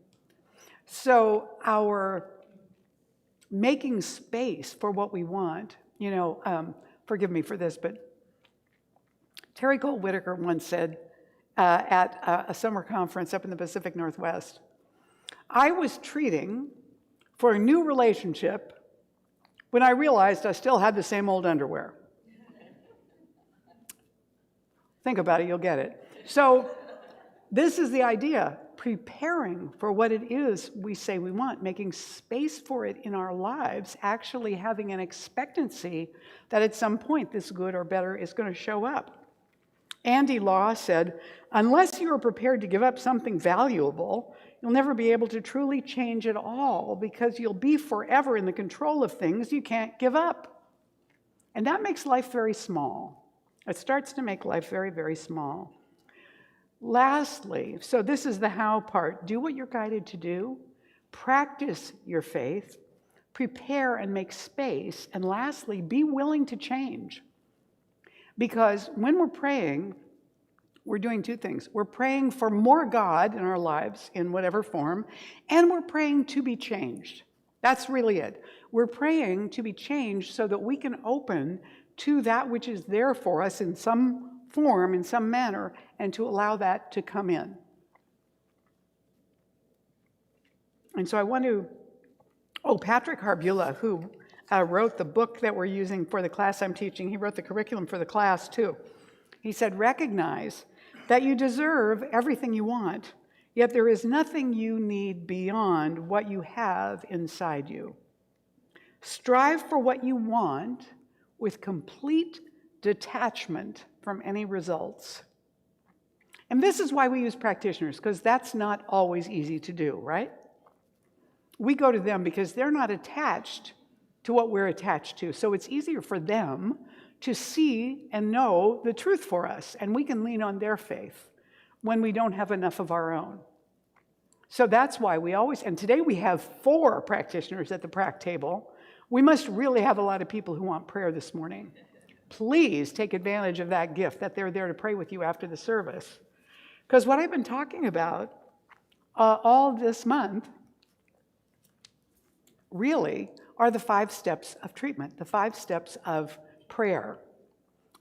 So our making space for what we want, forgive me for this, but Terry Cole Whitaker once said at a summer conference up in the Pacific Northwest, I was treating for a new relationship when I realized I still had the same old underwear. Think about it, you'll get it. So this is the idea, preparing for what it is we say we want, making space for it in our lives, actually having an expectancy that at some point this good or better is going to show up. Andy Law said, unless you are prepared to give up something valuable, you'll never be able to truly change at all because you'll be forever in the control of things you can't give up. And that makes life very small. It starts to make life very, very small. Lastly, so this is the how part. Do what you're guided to do. Practice your faith. Prepare and make space. And lastly, be willing to change. Because when we're praying, we're doing two things. We're praying for more God in our lives in whatever form, and we're praying to be changed. That's really it. We're praying to be changed so that we can open to that which is there for us in some form, in some manner, and to allow that to come in. And so I want to, Patrick Harbula, who wrote the book that we're using for the class I'm teaching, he wrote the curriculum for the class too. He said, recognize that you deserve everything you want, yet there is nothing you need beyond what you have inside you. Strive for what you want with complete detachment from any results. And this is why we use practitioners, because that's not always easy to do, right? We go to them because they're not attached to what we're attached to. So it's easier for them to see and know the truth for us, and we can lean on their faith when we don't have enough of our own. So that's why we always, and today we have 4 practitioners at the prac table. We must really have a lot of people who want prayer this morning. Please take advantage of that gift that they're there to pray with you after the service. Because what I've been talking about all this month really are the 5 steps of treatment, the 5 steps of prayer.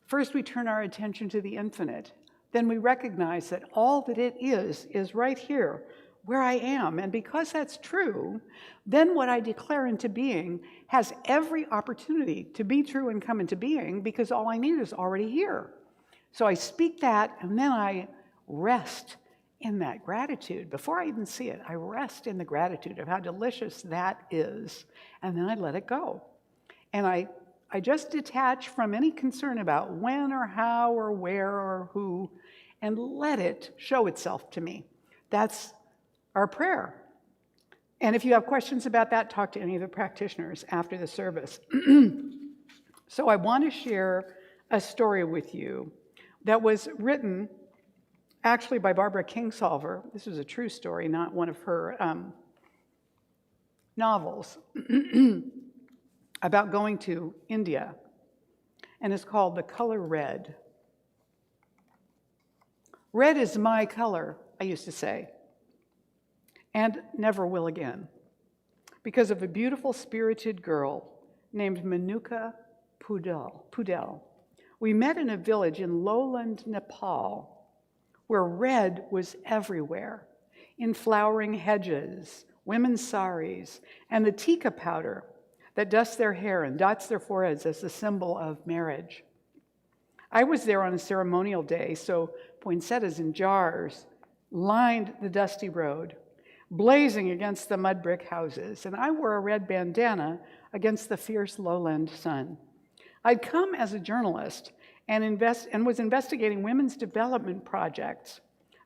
First, we turn our attention to the infinite. Then we recognize that all that it is right here, where I am. And because that's true, then what I declare into being has every opportunity to be true and come into being, because all I need is already here. So I speak that, and then I rest in that gratitude. Before I even see it, I rest in the gratitude of how delicious that is, and then I let it go. And I just detach from any concern about when or how or where or who, and let it show itself to me. That's our prayer. And if you have questions about that, talk to any of the practitioners after the service. So I want to share a story with you that was written actually by Barbara Kingsolver. This was a true story, not one of her novels, about going to India. And it's called The Color Red. Red is my color, I used to say, and never will again, because of a beautiful spirited girl named Manuka Pudel. We met in a village in lowland Nepal where red was everywhere, in flowering hedges, women's saris, and the tika powder that dusts their hair and dots their foreheads as the symbol of marriage. I was there on a ceremonial day, so poinsettias in jars lined the dusty road, blazing against the mud brick houses, and I wore a red bandana against the fierce lowland sun. I'd come as a journalist and was investigating women's development projects.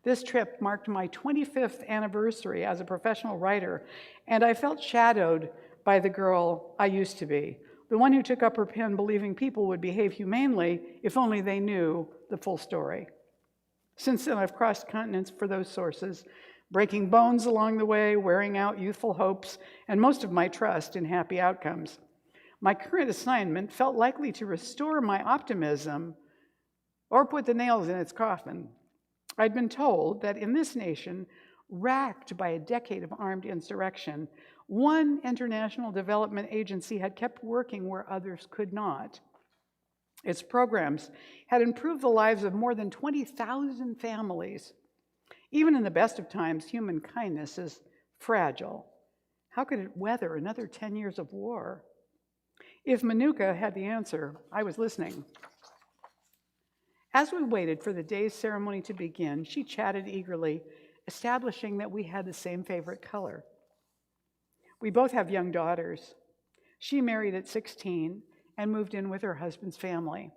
This trip marked my 25th anniversary as a professional writer, and I felt shadowed by the girl I used to be, the one who took up her pen believing people would behave humanely if only they knew the full story. Since then, I've crossed continents for those sources, breaking bones along the way, wearing out youthful hopes, and most of my trust in happy outcomes. My current assignment felt likely to restore my optimism or put the nails in its coffin. I'd been told that in this nation, racked by a decade of armed insurrection, one international development agency had kept working where others could not. Its programs had improved the lives of more than 20,000 families. Even in the best of times, human kindness is fragile. How could it weather another 10 years of war? If Manuka had the answer, I was listening. As we waited for the day's ceremony to begin, she chatted eagerly, establishing that we had the same favorite color. We both have young daughters. She married at 16 and moved in with her husband's family.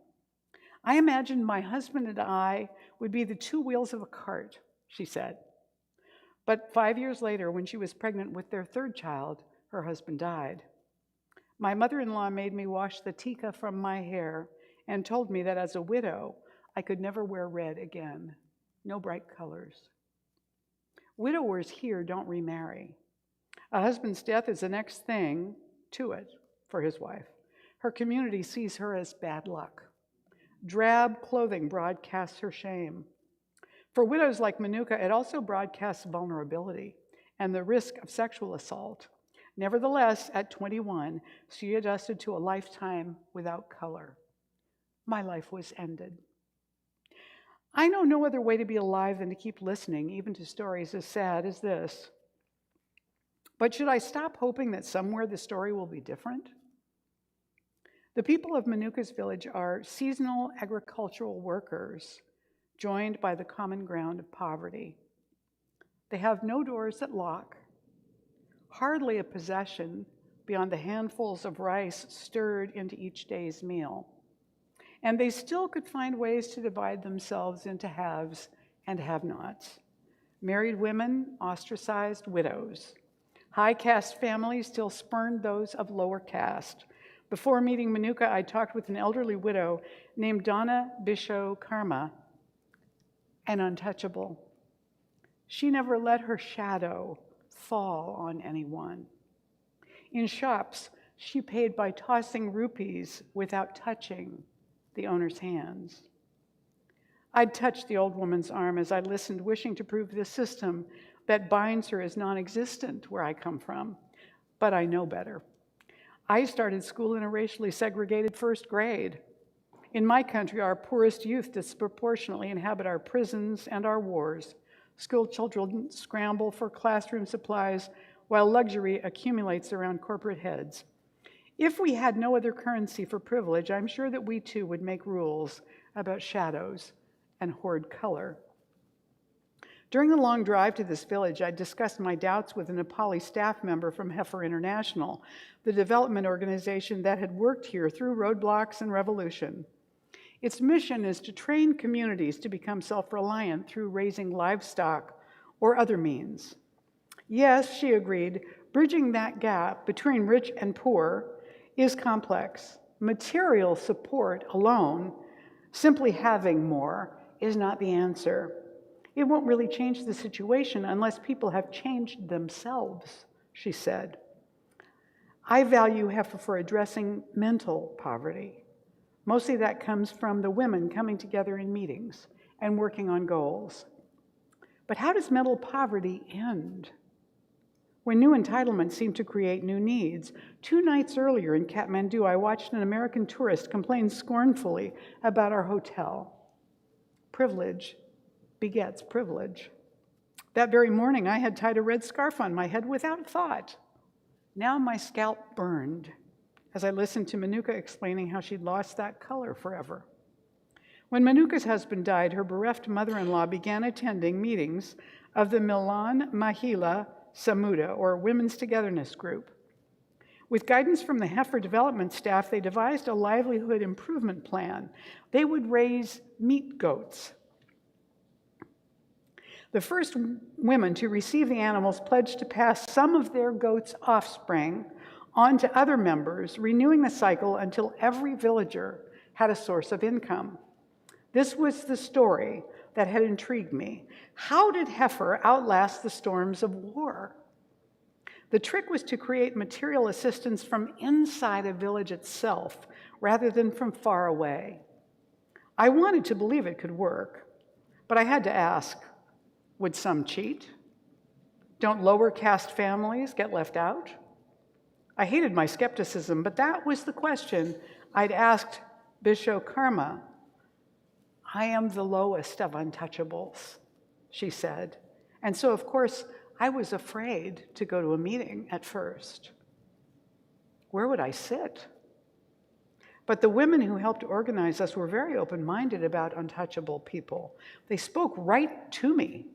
I imagined my husband and I would be the two wheels of a cart, she said. But 5 years later, when she was pregnant with their third child, her husband died. My mother-in-law made me wash the tika from my hair and told me that as a widow, I could never wear red again. No bright colors. Widowers here don't remarry. A husband's death is the next thing to it for his wife. Her community sees her as bad luck. Drab clothing broadcasts her shame. For widows like Manuka, it also broadcasts vulnerability and the risk of sexual assault. Nevertheless, at 21, she adjusted to a lifetime without color. My life was ended. I know no other way to be alive than to keep listening, even to stories as sad as this. But should I stop hoping that somewhere the story will be different? The people of Manukas Village are seasonal agricultural workers joined by the common ground of poverty. They have no doors that lock, hardly a possession beyond the handfuls of rice stirred into each day's meal. And they still could find ways to divide themselves into haves and have-nots. Married women ostracized widows. High caste families still spurned those of lower caste. Before meeting Manuka, I talked with an elderly widow named Donna Bisho Karma, an untouchable. She never let her shadow fall on anyone. In shops, she paid by tossing rupees without touching the owner's hands. I'd touch the old woman's arm as I listened, wishing to prove the system that binds her is non-existent where I come from, but I know better. I started school in a racially segregated first grade. In my country, our poorest youth disproportionately inhabit our prisons and our wars. School children scramble for classroom supplies while luxury accumulates around corporate heads. If we had no other currency for privilege, I'm sure that we too would make rules about shadows and hoard color. During the long drive to this village, I discussed my doubts with a Nepali staff member from Heifer International, the development organization that had worked here through roadblocks and revolution. Its mission is to train communities to become self-reliant through raising livestock or other means. Yes, she agreed, bridging that gap between rich and poor is complex. Material support alone, simply having more, is not the answer. It won't really change the situation unless people have changed themselves, she said. I value Heifer for addressing mental poverty. Mostly that comes from the women coming together in meetings and working on goals. But how does mental poverty end? When new entitlements seem to create new needs. 2 nights earlier in Kathmandu, I watched an American tourist complain scornfully about our hotel. Privilege begets privilege. That very morning, I had tied a red scarf on my head without thought. Now my scalp burned as I listened to Manuka explaining how she'd lost that color forever. When Manuka's husband died, her bereft mother-in-law began attending meetings of the Milan Mahila Samuda, or Women's Togetherness Group. With guidance from the Heifer development staff, they devised a livelihood improvement plan. They would raise meat goats. The first women to receive the animals pledged to pass some of their goats' offspring on to other members, renewing the cycle until every villager had a source of income. This was the story that had intrigued me. How did Heifer outlast the storms of war? The trick was to create material assistance from inside a village itself rather than from far away. I wanted to believe it could work, but I had to ask, would some cheat? Don't lower caste families get left out? I hated my skepticism, but that was the question I'd asked Bishop Karma. I am the lowest of untouchables, she said. And so, of course, I was afraid to go to a meeting at first. Where would I sit? But the women who helped organize us were very open-minded about untouchable people. They spoke right to me.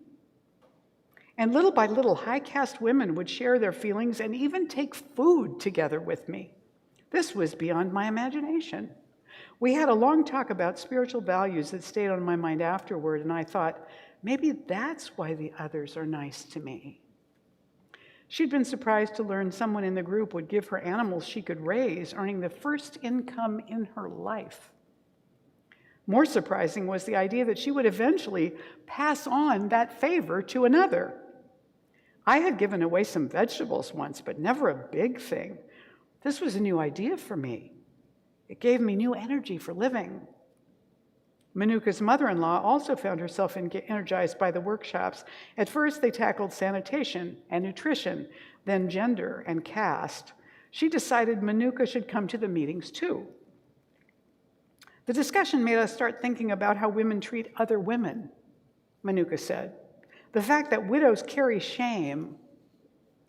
And little by little, high caste women would share their feelings and even take food together with me. This was beyond my imagination. We had a long talk about spiritual values that stayed on my mind afterward, and I thought, maybe that's why the others are nice to me. She'd been surprised to learn someone in the group would give her animals she could raise, earning the first income in her life. More surprising was the idea that she would eventually pass on that favor to another. I had given away some vegetables once, but never a big thing. This was a new idea for me. It gave me new energy for living. Manuka's mother-in-law also found herself energized by the workshops. At first, they tackled sanitation and nutrition, then gender and caste. She decided Manuka should come to the meetings too. The discussion made us start thinking about how women treat other women, Manuka said. The fact that widows carry shame.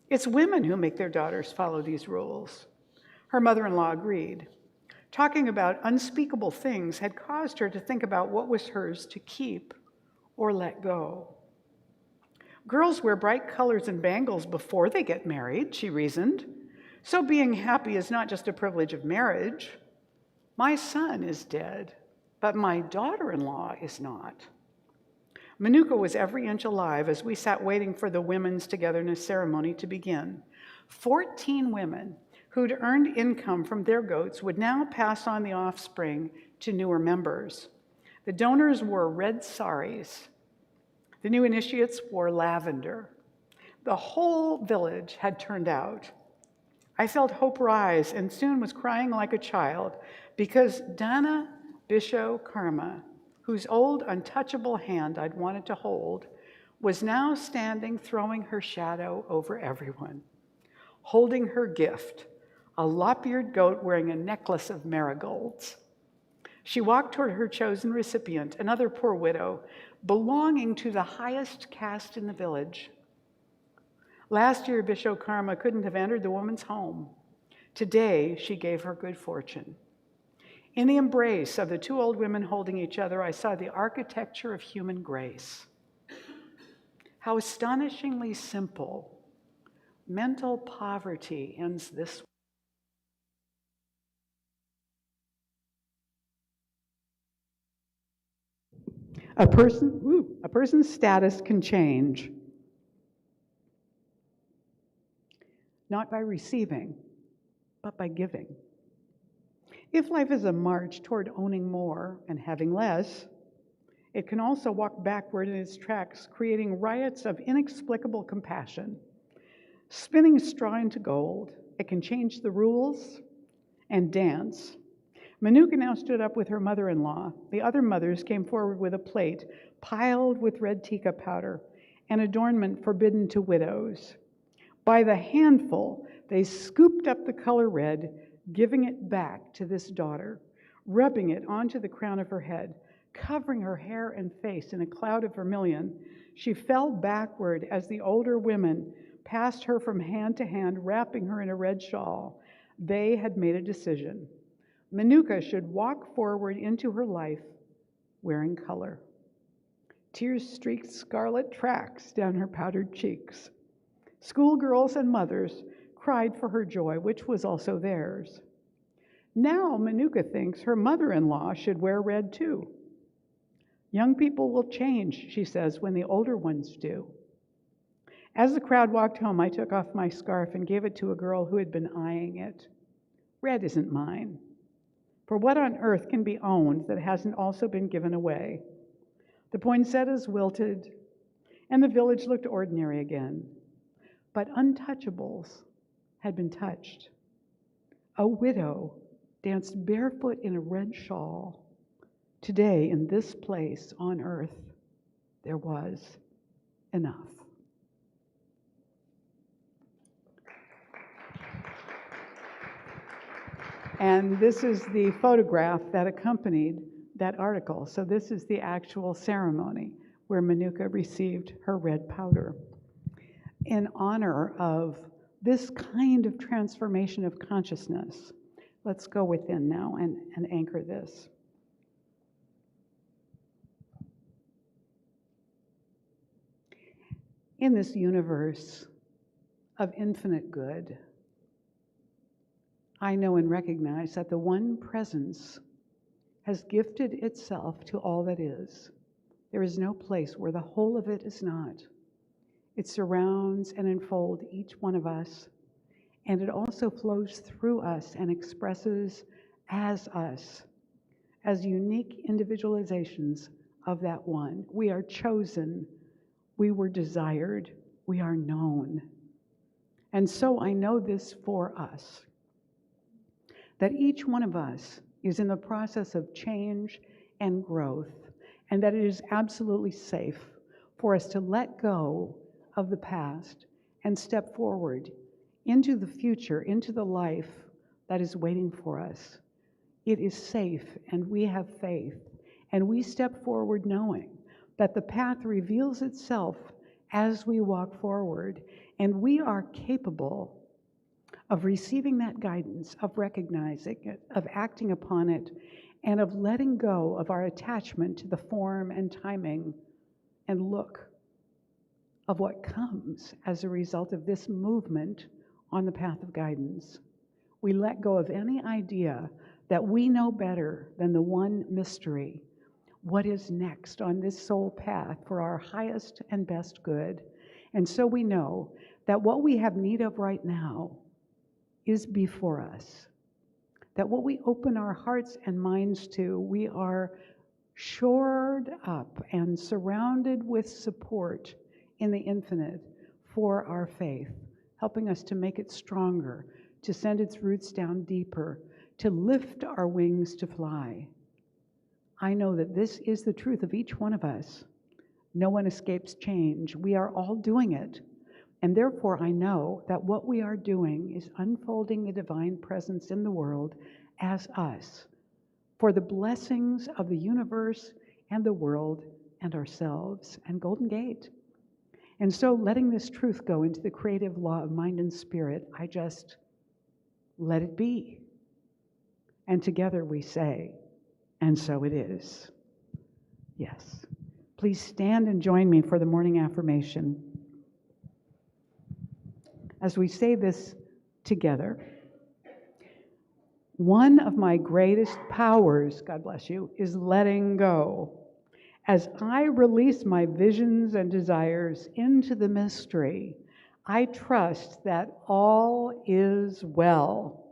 It's women who make their daughters follow these rules. Her mother-in-law agreed. Talking about unspeakable things had caused her to think about what was hers to keep or let go. Girls wear bright colors and bangles before they get married, she reasoned. So being happy is not just a privilege of marriage. My son is dead, but my daughter-in-law is not. Manuka was every inch alive as we sat waiting for the women's togetherness ceremony to begin. 14 women who'd earned income from their goats would now pass on the offspring to newer members. The donors wore red saris. The new initiates wore lavender. The whole village had turned out. I felt hope rise and soon was crying like a child because Dana Bishop Karma, whose old untouchable hand I'd wanted to hold, was now standing throwing her shadow over everyone, holding her gift, a lop-eared goat wearing a necklace of marigolds. She walked toward her chosen recipient, another poor widow, belonging to the highest caste in the village. Last year, Bishop Karma couldn't have entered the woman's home. Today, she gave her good fortune. In the embrace of the two old women holding each other, I saw the architecture of human grace. How astonishingly simple. Mental poverty ends this way. A person's status can change, not by receiving, but by giving. If life is a march toward owning more and having less, it can also walk backward in its tracks, creating riots of inexplicable compassion. Spinning straw into gold, it can change the rules and dance. Manuka now stood up with her mother-in-law. The other mothers came forward with a plate piled with red tika powder, an adornment forbidden to widows. By the handful, they scooped up the color red, giving it back to this daughter, rubbing it onto the crown of her head, covering her hair and face in a cloud of vermilion. She fell backward as the older women passed her from hand to hand, wrapping her in a red shawl. They had made a decision. Manuka should walk forward into her life wearing color. Tears streaked scarlet tracks down her powdered cheeks. Schoolgirls and mothers cried for her joy, which was also theirs. Now Manuka thinks her mother-in-law should wear red too. Young people will change, she says, when the older ones do. As the crowd walked home, I took off my scarf and gave it to a girl who had been eyeing it. Red isn't mine. For what on earth can be owned that hasn't also been given away? The poinsettias wilted, and the village looked ordinary again. But untouchables had been touched. A widow danced barefoot in a red shawl. Today, in this place on earth, there was enough. And this is the photograph that accompanied that article. So this is the actual ceremony where Manuka received her red powder. In honor of this kind of transformation of consciousness, let's go within now and anchor this. In this universe of infinite good, I know and recognize that the one presence has gifted itself to all that is. There is no place where the whole of it is not. It surrounds and enfolds each one of us, and it also flows through us and expresses as us, as unique individualizations of that one. We are chosen, we were desired, we are known. And so I know this for us, that each one of us is in the process of change and growth, and that it is absolutely safe for us to let go of the past and step forward into the future, into the life that is waiting for us. It is safe, and we have faith, and we step forward knowing that the path reveals itself as we walk forward, and we are capable of receiving that guidance, of recognizing it, of acting upon it, and of letting go of our attachment to the form and timing and look of what comes as a result of this movement on the path of guidance. We let go of any idea that we know better than the one mystery, what is next on this soul path for our highest and best good. And so we know that what we have need of right now is before us, that what we open our hearts and minds to, we are shored up and surrounded with support in the infinite for our faith, helping us to make it stronger, to send its roots down deeper, to lift our wings to fly. I know that this is the truth of each one of us. No one escapes change. We are all doing it. And therefore, I know that what we are doing is unfolding the divine presence in the world as us, for the blessings of the universe and the world and ourselves and Golden Gate. And so letting this truth go into the creative law of mind and spirit, I just let it be. And together we say, and so it is. Yes. Please stand and join me for the morning affirmation. As we say this together, one of my greatest powers, God bless you, is letting go. As I release my visions and desires into the mystery, I trust that all is well.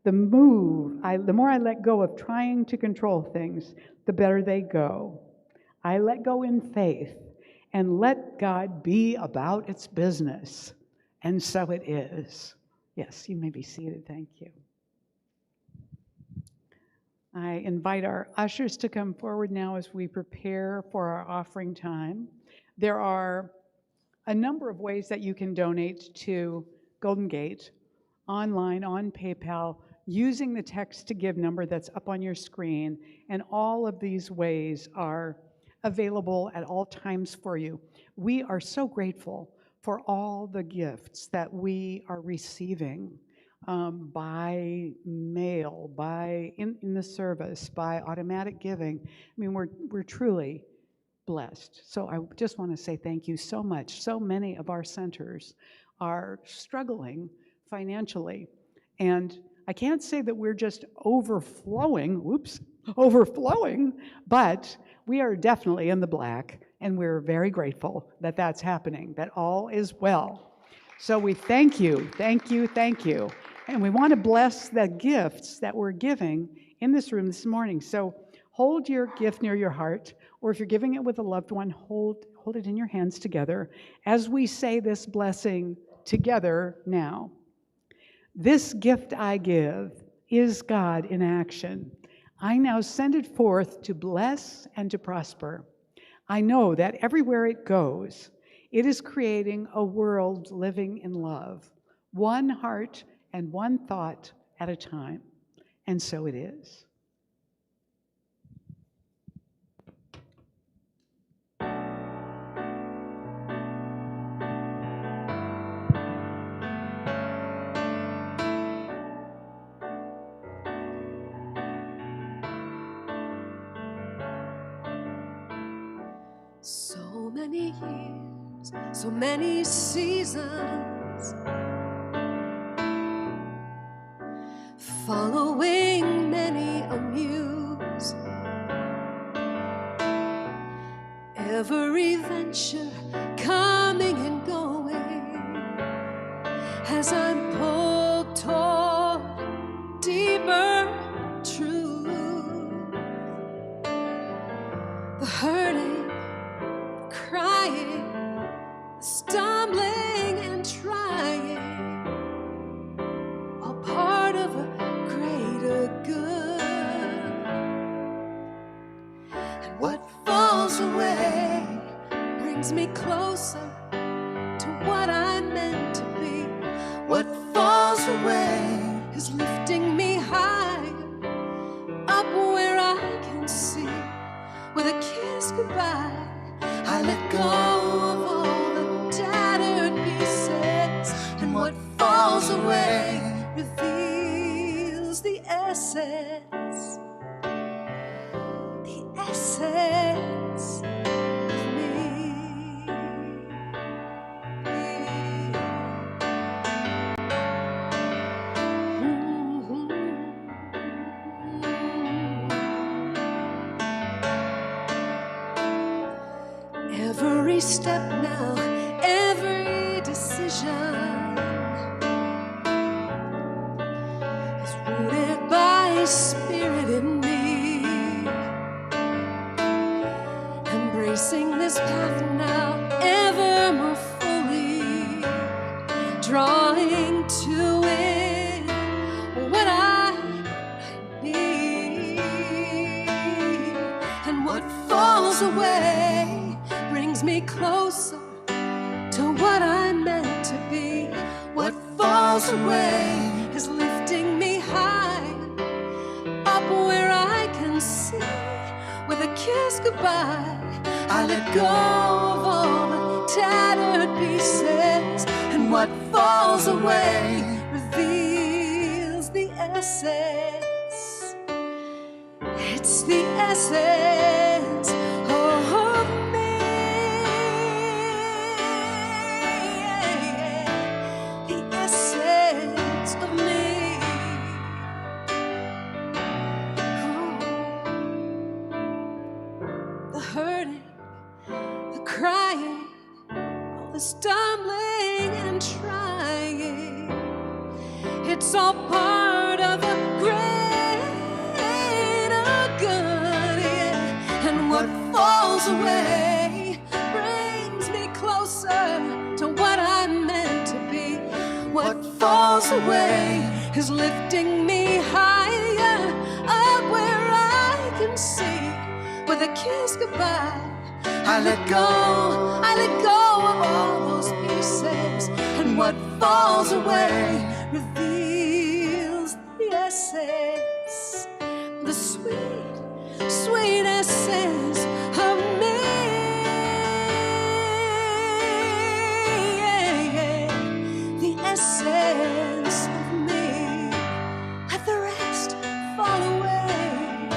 The more I let go of trying to control things, the better they go. I let go in faith and let God be about its business. And so it is. Yes, you may be seated. Thank you. I invite our ushers to come forward now as we prepare for our offering time. There are a number of ways that you can donate to Golden Gate, online, on PayPal, using the text to give number that's up on your screen. And all of these ways are available at all times for you. We are so grateful for all the gifts that we are receiving by mail, by in the service, by automatic giving. I mean, we're truly blessed. So I just want to say thank you so much. So many of our centers are struggling financially, and I can't say that we're just overflowing, but we are definitely in the black, and we're very grateful that that's happening, that all is well. So we thank you, thank you, thank you. And we want to bless the gifts that we're giving in this room this morning. So hold your gift near your heart, or if you're giving it with a loved one, hold it in your hands together as we say this blessing together now. This gift I give is God in action. I now send it forth to bless and to prosper. I know that everywhere it goes, it is creating a world living in love, one heart and one thought at a time. And so it is. So many years, so many seasons, following many a muse, every venture coming and going, as I'm pulled toward deeper truth. The hurting, the crying, the stumbling and trying, all part of a greater good. And what falls away brings me closer to what I'm meant to be. What falls away is lifting me higher, up where I can see. With a kiss goodbye, I let go of all the tattered pieces, and what falls away reveals the essence of me. Every step now, every decision is rooted by Spirit in me. Embracing this path now, ever more fully, drawing to it what I need. And what falls away brings me closer to what I'm meant to be. What falls away is lifting me high, up where I can see. With a kiss goodbye, I let go of all the tattered pieces, and what falls away reveals the essence. It's the essence of me. The essence of me. The hurting, the crying, all the stumbling and trying, it's all part of a greater good, yeah. And what falls away brings me closer to what I'm meant to be. What falls away is lifting me higher, up where I can see. With a kiss goodbye, I let go of all those pieces, and what falls away reveals the essence, the sweet, sweet essence of me. The essence of me. Let the rest fall away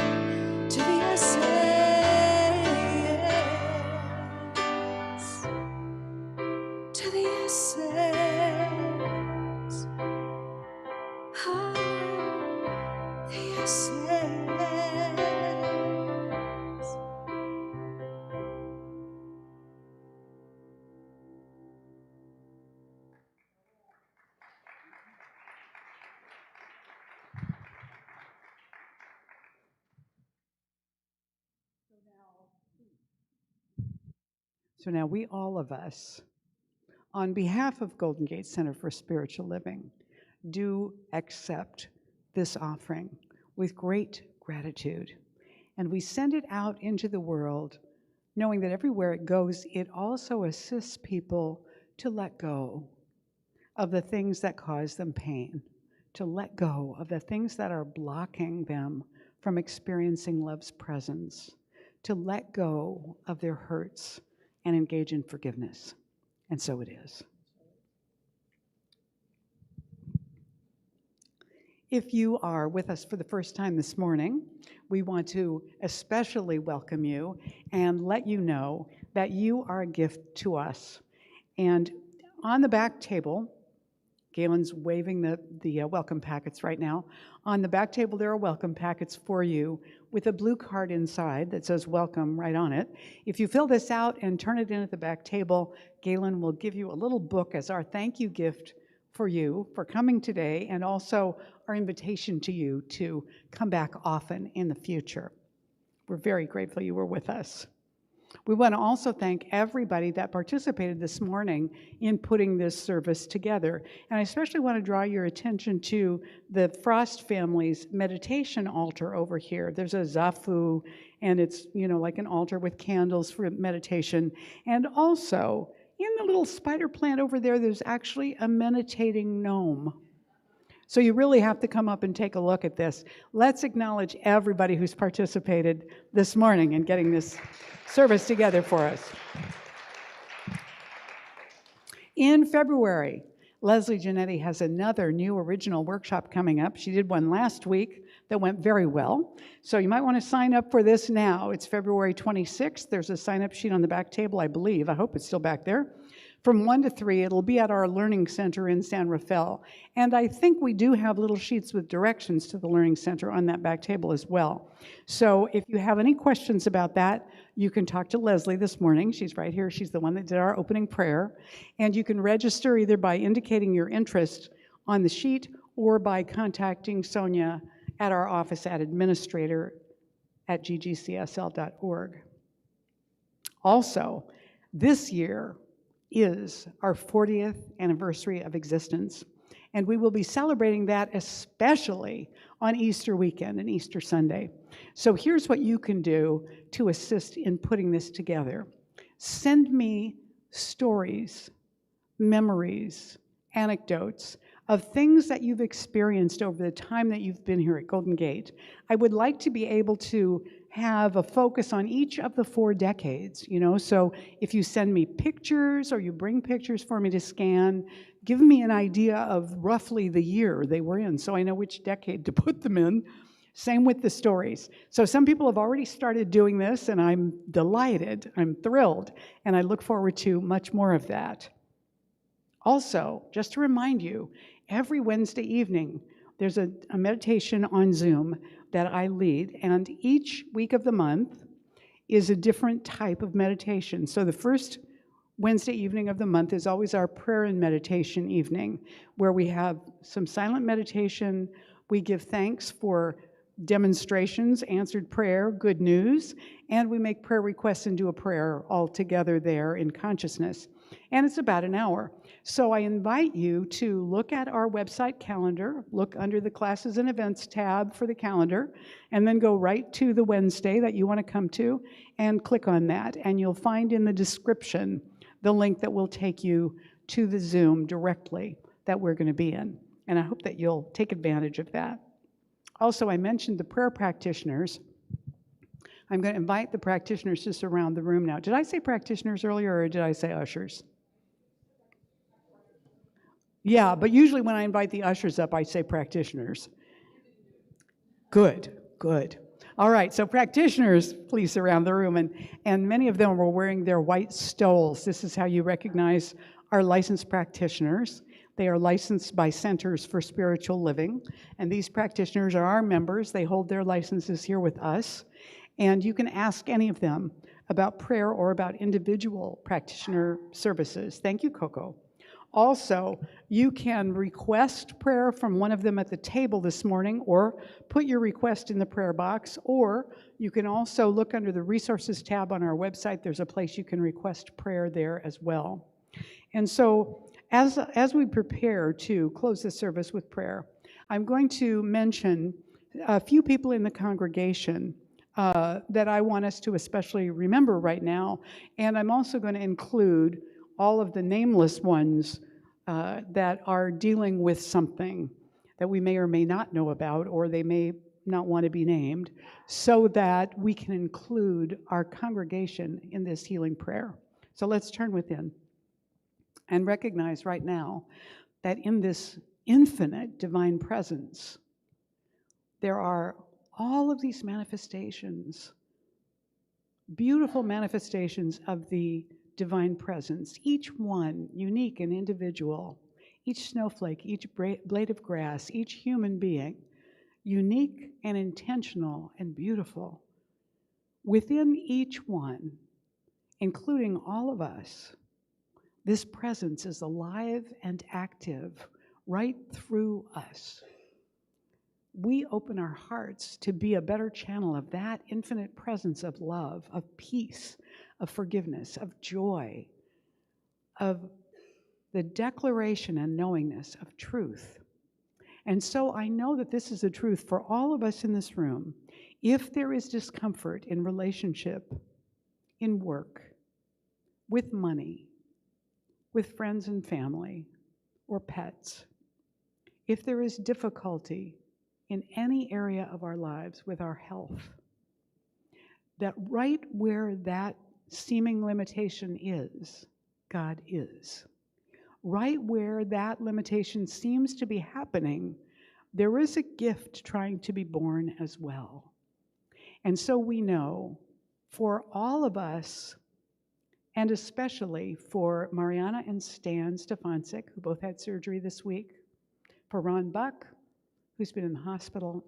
to the essence. To the essence, ah, the essence. So now, please So now we, all of us, on behalf of Golden Gate Center for Spiritual Living, do accept this offering with great gratitude. And we send it out into the world, knowing that everywhere it goes, it also assists people to let go of the things that cause them pain, to let go of the things that are blocking them from experiencing love's presence, to let go of their hurts and engage in forgiveness. And so it is. If you are with us for the first time this morning, we want to especially welcome you and let you know that you are a gift to us. And on the back table, Galen's waving the welcome packets right now. On the back table, there are welcome packets for you with a blue card inside that says welcome right on it. If you fill this out and turn it in at the back table, Galen will give you a little book as our thank you gift for you for coming today, and also our invitation to you to come back often in the future. We're very grateful you were with us. We want to also thank everybody that participated this morning in putting this service together. And I especially want to draw your attention to the Frost family's meditation altar over here. There's a zafu, and it's, like an altar with candles for meditation. And also, in the little spider plant over there, there's actually a meditating gnome. So you really have to come up and take a look at this. Let's acknowledge everybody who's participated this morning in getting this service together for us. In February, Leslie Janetti has another new original workshop coming up. She did one last week that went very well. So you might want to sign up for this now. It's February 26th. There's a sign-up sheet on the back table, I believe. I hope it's still back there. From 1 to 3, it'll be at our Learning Center in San Rafael. And I think we do have little sheets with directions to the Learning Center on that back table as well. So if you have any questions about that, you can talk to Leslie this morning. She's right here. She's the one that did our opening prayer. And you can register either by indicating your interest on the sheet or by contacting Sonia at our office at administrator@ggcsl.org. Also, this year is our 40th anniversary of existence, and we will be celebrating that especially on Easter weekend and Easter Sunday. So here's what you can do to assist in putting this together. Send me stories, memories, anecdotes of things that you've experienced over the time that you've been here at Golden Gate. I would like to be able to have a focus on each of the 4 decades, so if you send me pictures or you bring pictures for me to scan, give me an idea of roughly the year they were in so I know which decade to put them in. Same with the stories. So some people have already started doing this, and I'm delighted, I'm thrilled, and I look forward to much more of that. Also, just to remind you, every Wednesday evening, there's a meditation on Zoom that I lead, and each week of the month is a different type of meditation. So the first Wednesday evening of the month is always our prayer and meditation evening, where we have some silent meditation, we give thanks for demonstrations, answered prayer, good news, and we make prayer requests and do a prayer all together there in consciousness. And it's about an hour. So I invite you to look at our website calendar, look under the Classes and Events tab for the calendar, and then go right to the Wednesday that you want to come to and click on that. And you'll find in the description the link that will take you to the Zoom directly that we're going to be in. And I hope that you'll take advantage of that. Also, I mentioned the prayer practitioners. I'm going to invite the practitioners just around the room now. Did I say practitioners earlier, or did I say ushers? Yeah, but usually when I invite the ushers up, I say practitioners. Good. All right, so practitioners, please, around the room, and many of them were wearing their white stoles. This is how you recognize our licensed practitioners. They are licensed by Centers for Spiritual Living, and these practitioners are our members. They hold their licenses here with us, and you can ask any of them about prayer or about individual practitioner services. Thank you, Coco. Also, you can request prayer from one of them at the table this morning, or put your request in the prayer box, or you can also look under the resources tab on our website. There's a place you can request prayer there as well. And so as we prepare to close the service with prayer, I'm going to mention a few people in the congregation that I want us to especially remember right now. And I'm also going to include all of the nameless ones that are dealing with something that we may or may not know about, or they may not want to be named, so that we can include our congregation in this healing prayer. So let's turn within and recognize right now that in this infinite divine presence, there are all of these manifestations, beautiful manifestations of the divine presence, each one unique and individual, each snowflake, each blade of grass, each human being, unique and intentional and beautiful. Within each one, including all of us, this presence is alive and active right through us. We open our hearts to be a better channel of that infinite presence of love, of peace, of forgiveness, of joy, of the declaration and knowingness of truth. And so I know that this is the truth for all of us in this room. If there is discomfort in relationship, in work, with money, with friends and family, or pets, if there is difficulty in any area of our lives with our health, that right where that seeming limitation is, God is. Right where that limitation seems to be happening, there is a gift trying to be born as well. And so we know for all of us, and especially for Mariana and Stan Stefancic, who both had surgery this week, for Ron Buck, who's been in the hospital,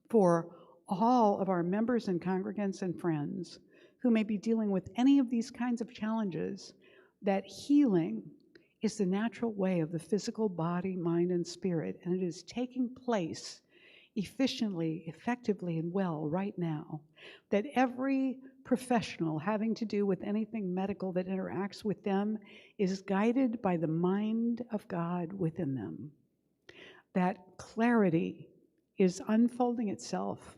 for all of our members and congregants and friends who may be dealing with any of these kinds of challenges, that healing is the natural way of the physical body, mind, and spirit, and it is taking place efficiently, effectively, and well right now. That every professional having to do with anything medical that interacts with them is guided by the mind of God within them. That clarity is unfolding itself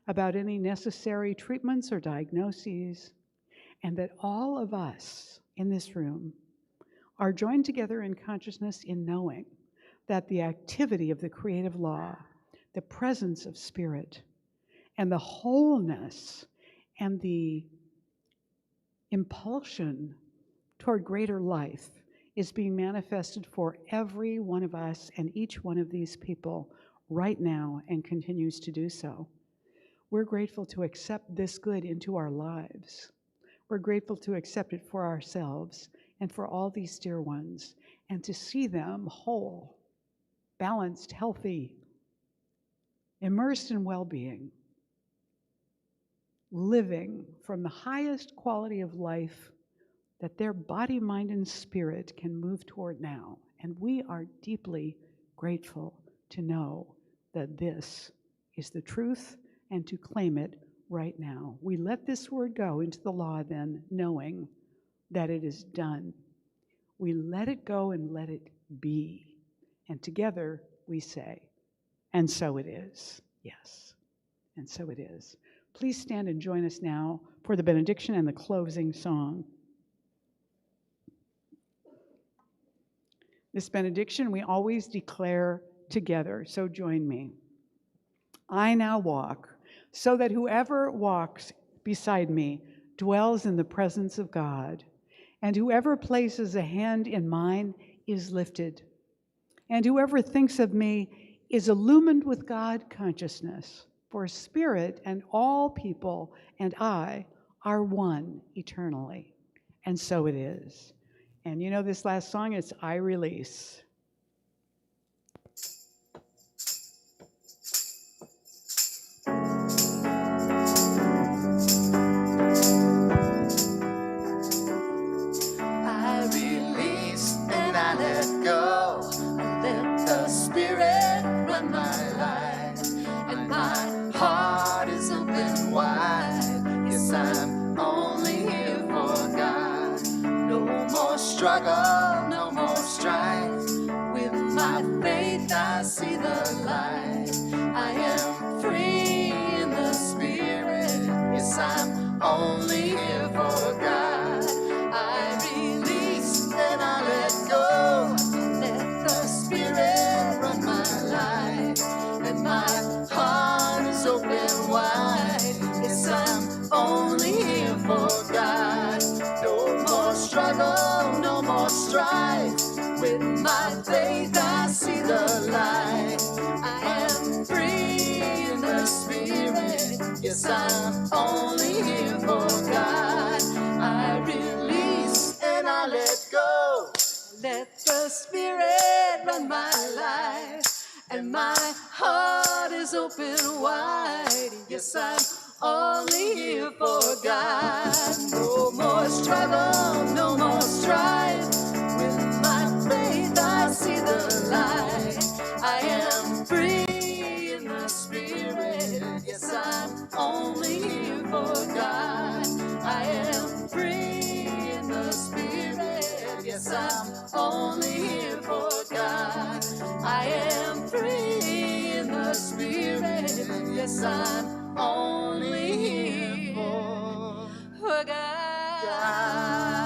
about any necessary treatments or diagnoses, and that all of us in this room are joined together in consciousness in knowing that the activity of the creative law, the presence of spirit, and the wholeness and the impulsion toward greater life is being manifested for every one of us and each one of these people right now and continues to do so. We're grateful to accept this good into our lives. We're grateful to accept it for ourselves and for all these dear ones, and to see them whole, balanced, healthy, immersed in well-being, living from the highest quality of life that their body, mind, and spirit can move toward now. And we are deeply grateful to know that this is the truth and to claim it right now. We let this word go into the law then, knowing that it is done. We let it go and let it be. And together we say, and so it is. Yes, and so it is. Please stand and join us now for the benediction and the closing song. This benediction we always declare together, so join me. I now walk, so that whoever walks beside me dwells in the presence of God, and whoever places a hand in mine is lifted, and whoever thinks of me is illumined with God consciousness, for spirit and all people and I are one eternally. And so it is. And you know this last song, it's I Release. I release and I life. I am free in the spirit. Yes, I'm only here for God. I release and I let go. Let the spirit run my life. And my heart is open wide. Yes, I'm only here for God. No more struggle, no more strife. With my faith I see the light. I am free in the spirit. Yes, I'm only here for God. I release and I let go. Let the spirit run my life. And my heart is open wide. Yes, I'm only here for God. No more struggle, no more strife. With my faith I see the light. I am free in the spirit. Yes, I'm only here for God. I am free in the spirit. Yes, I'm only here for God. I am free in the spirit. Yes, I'm only here for God.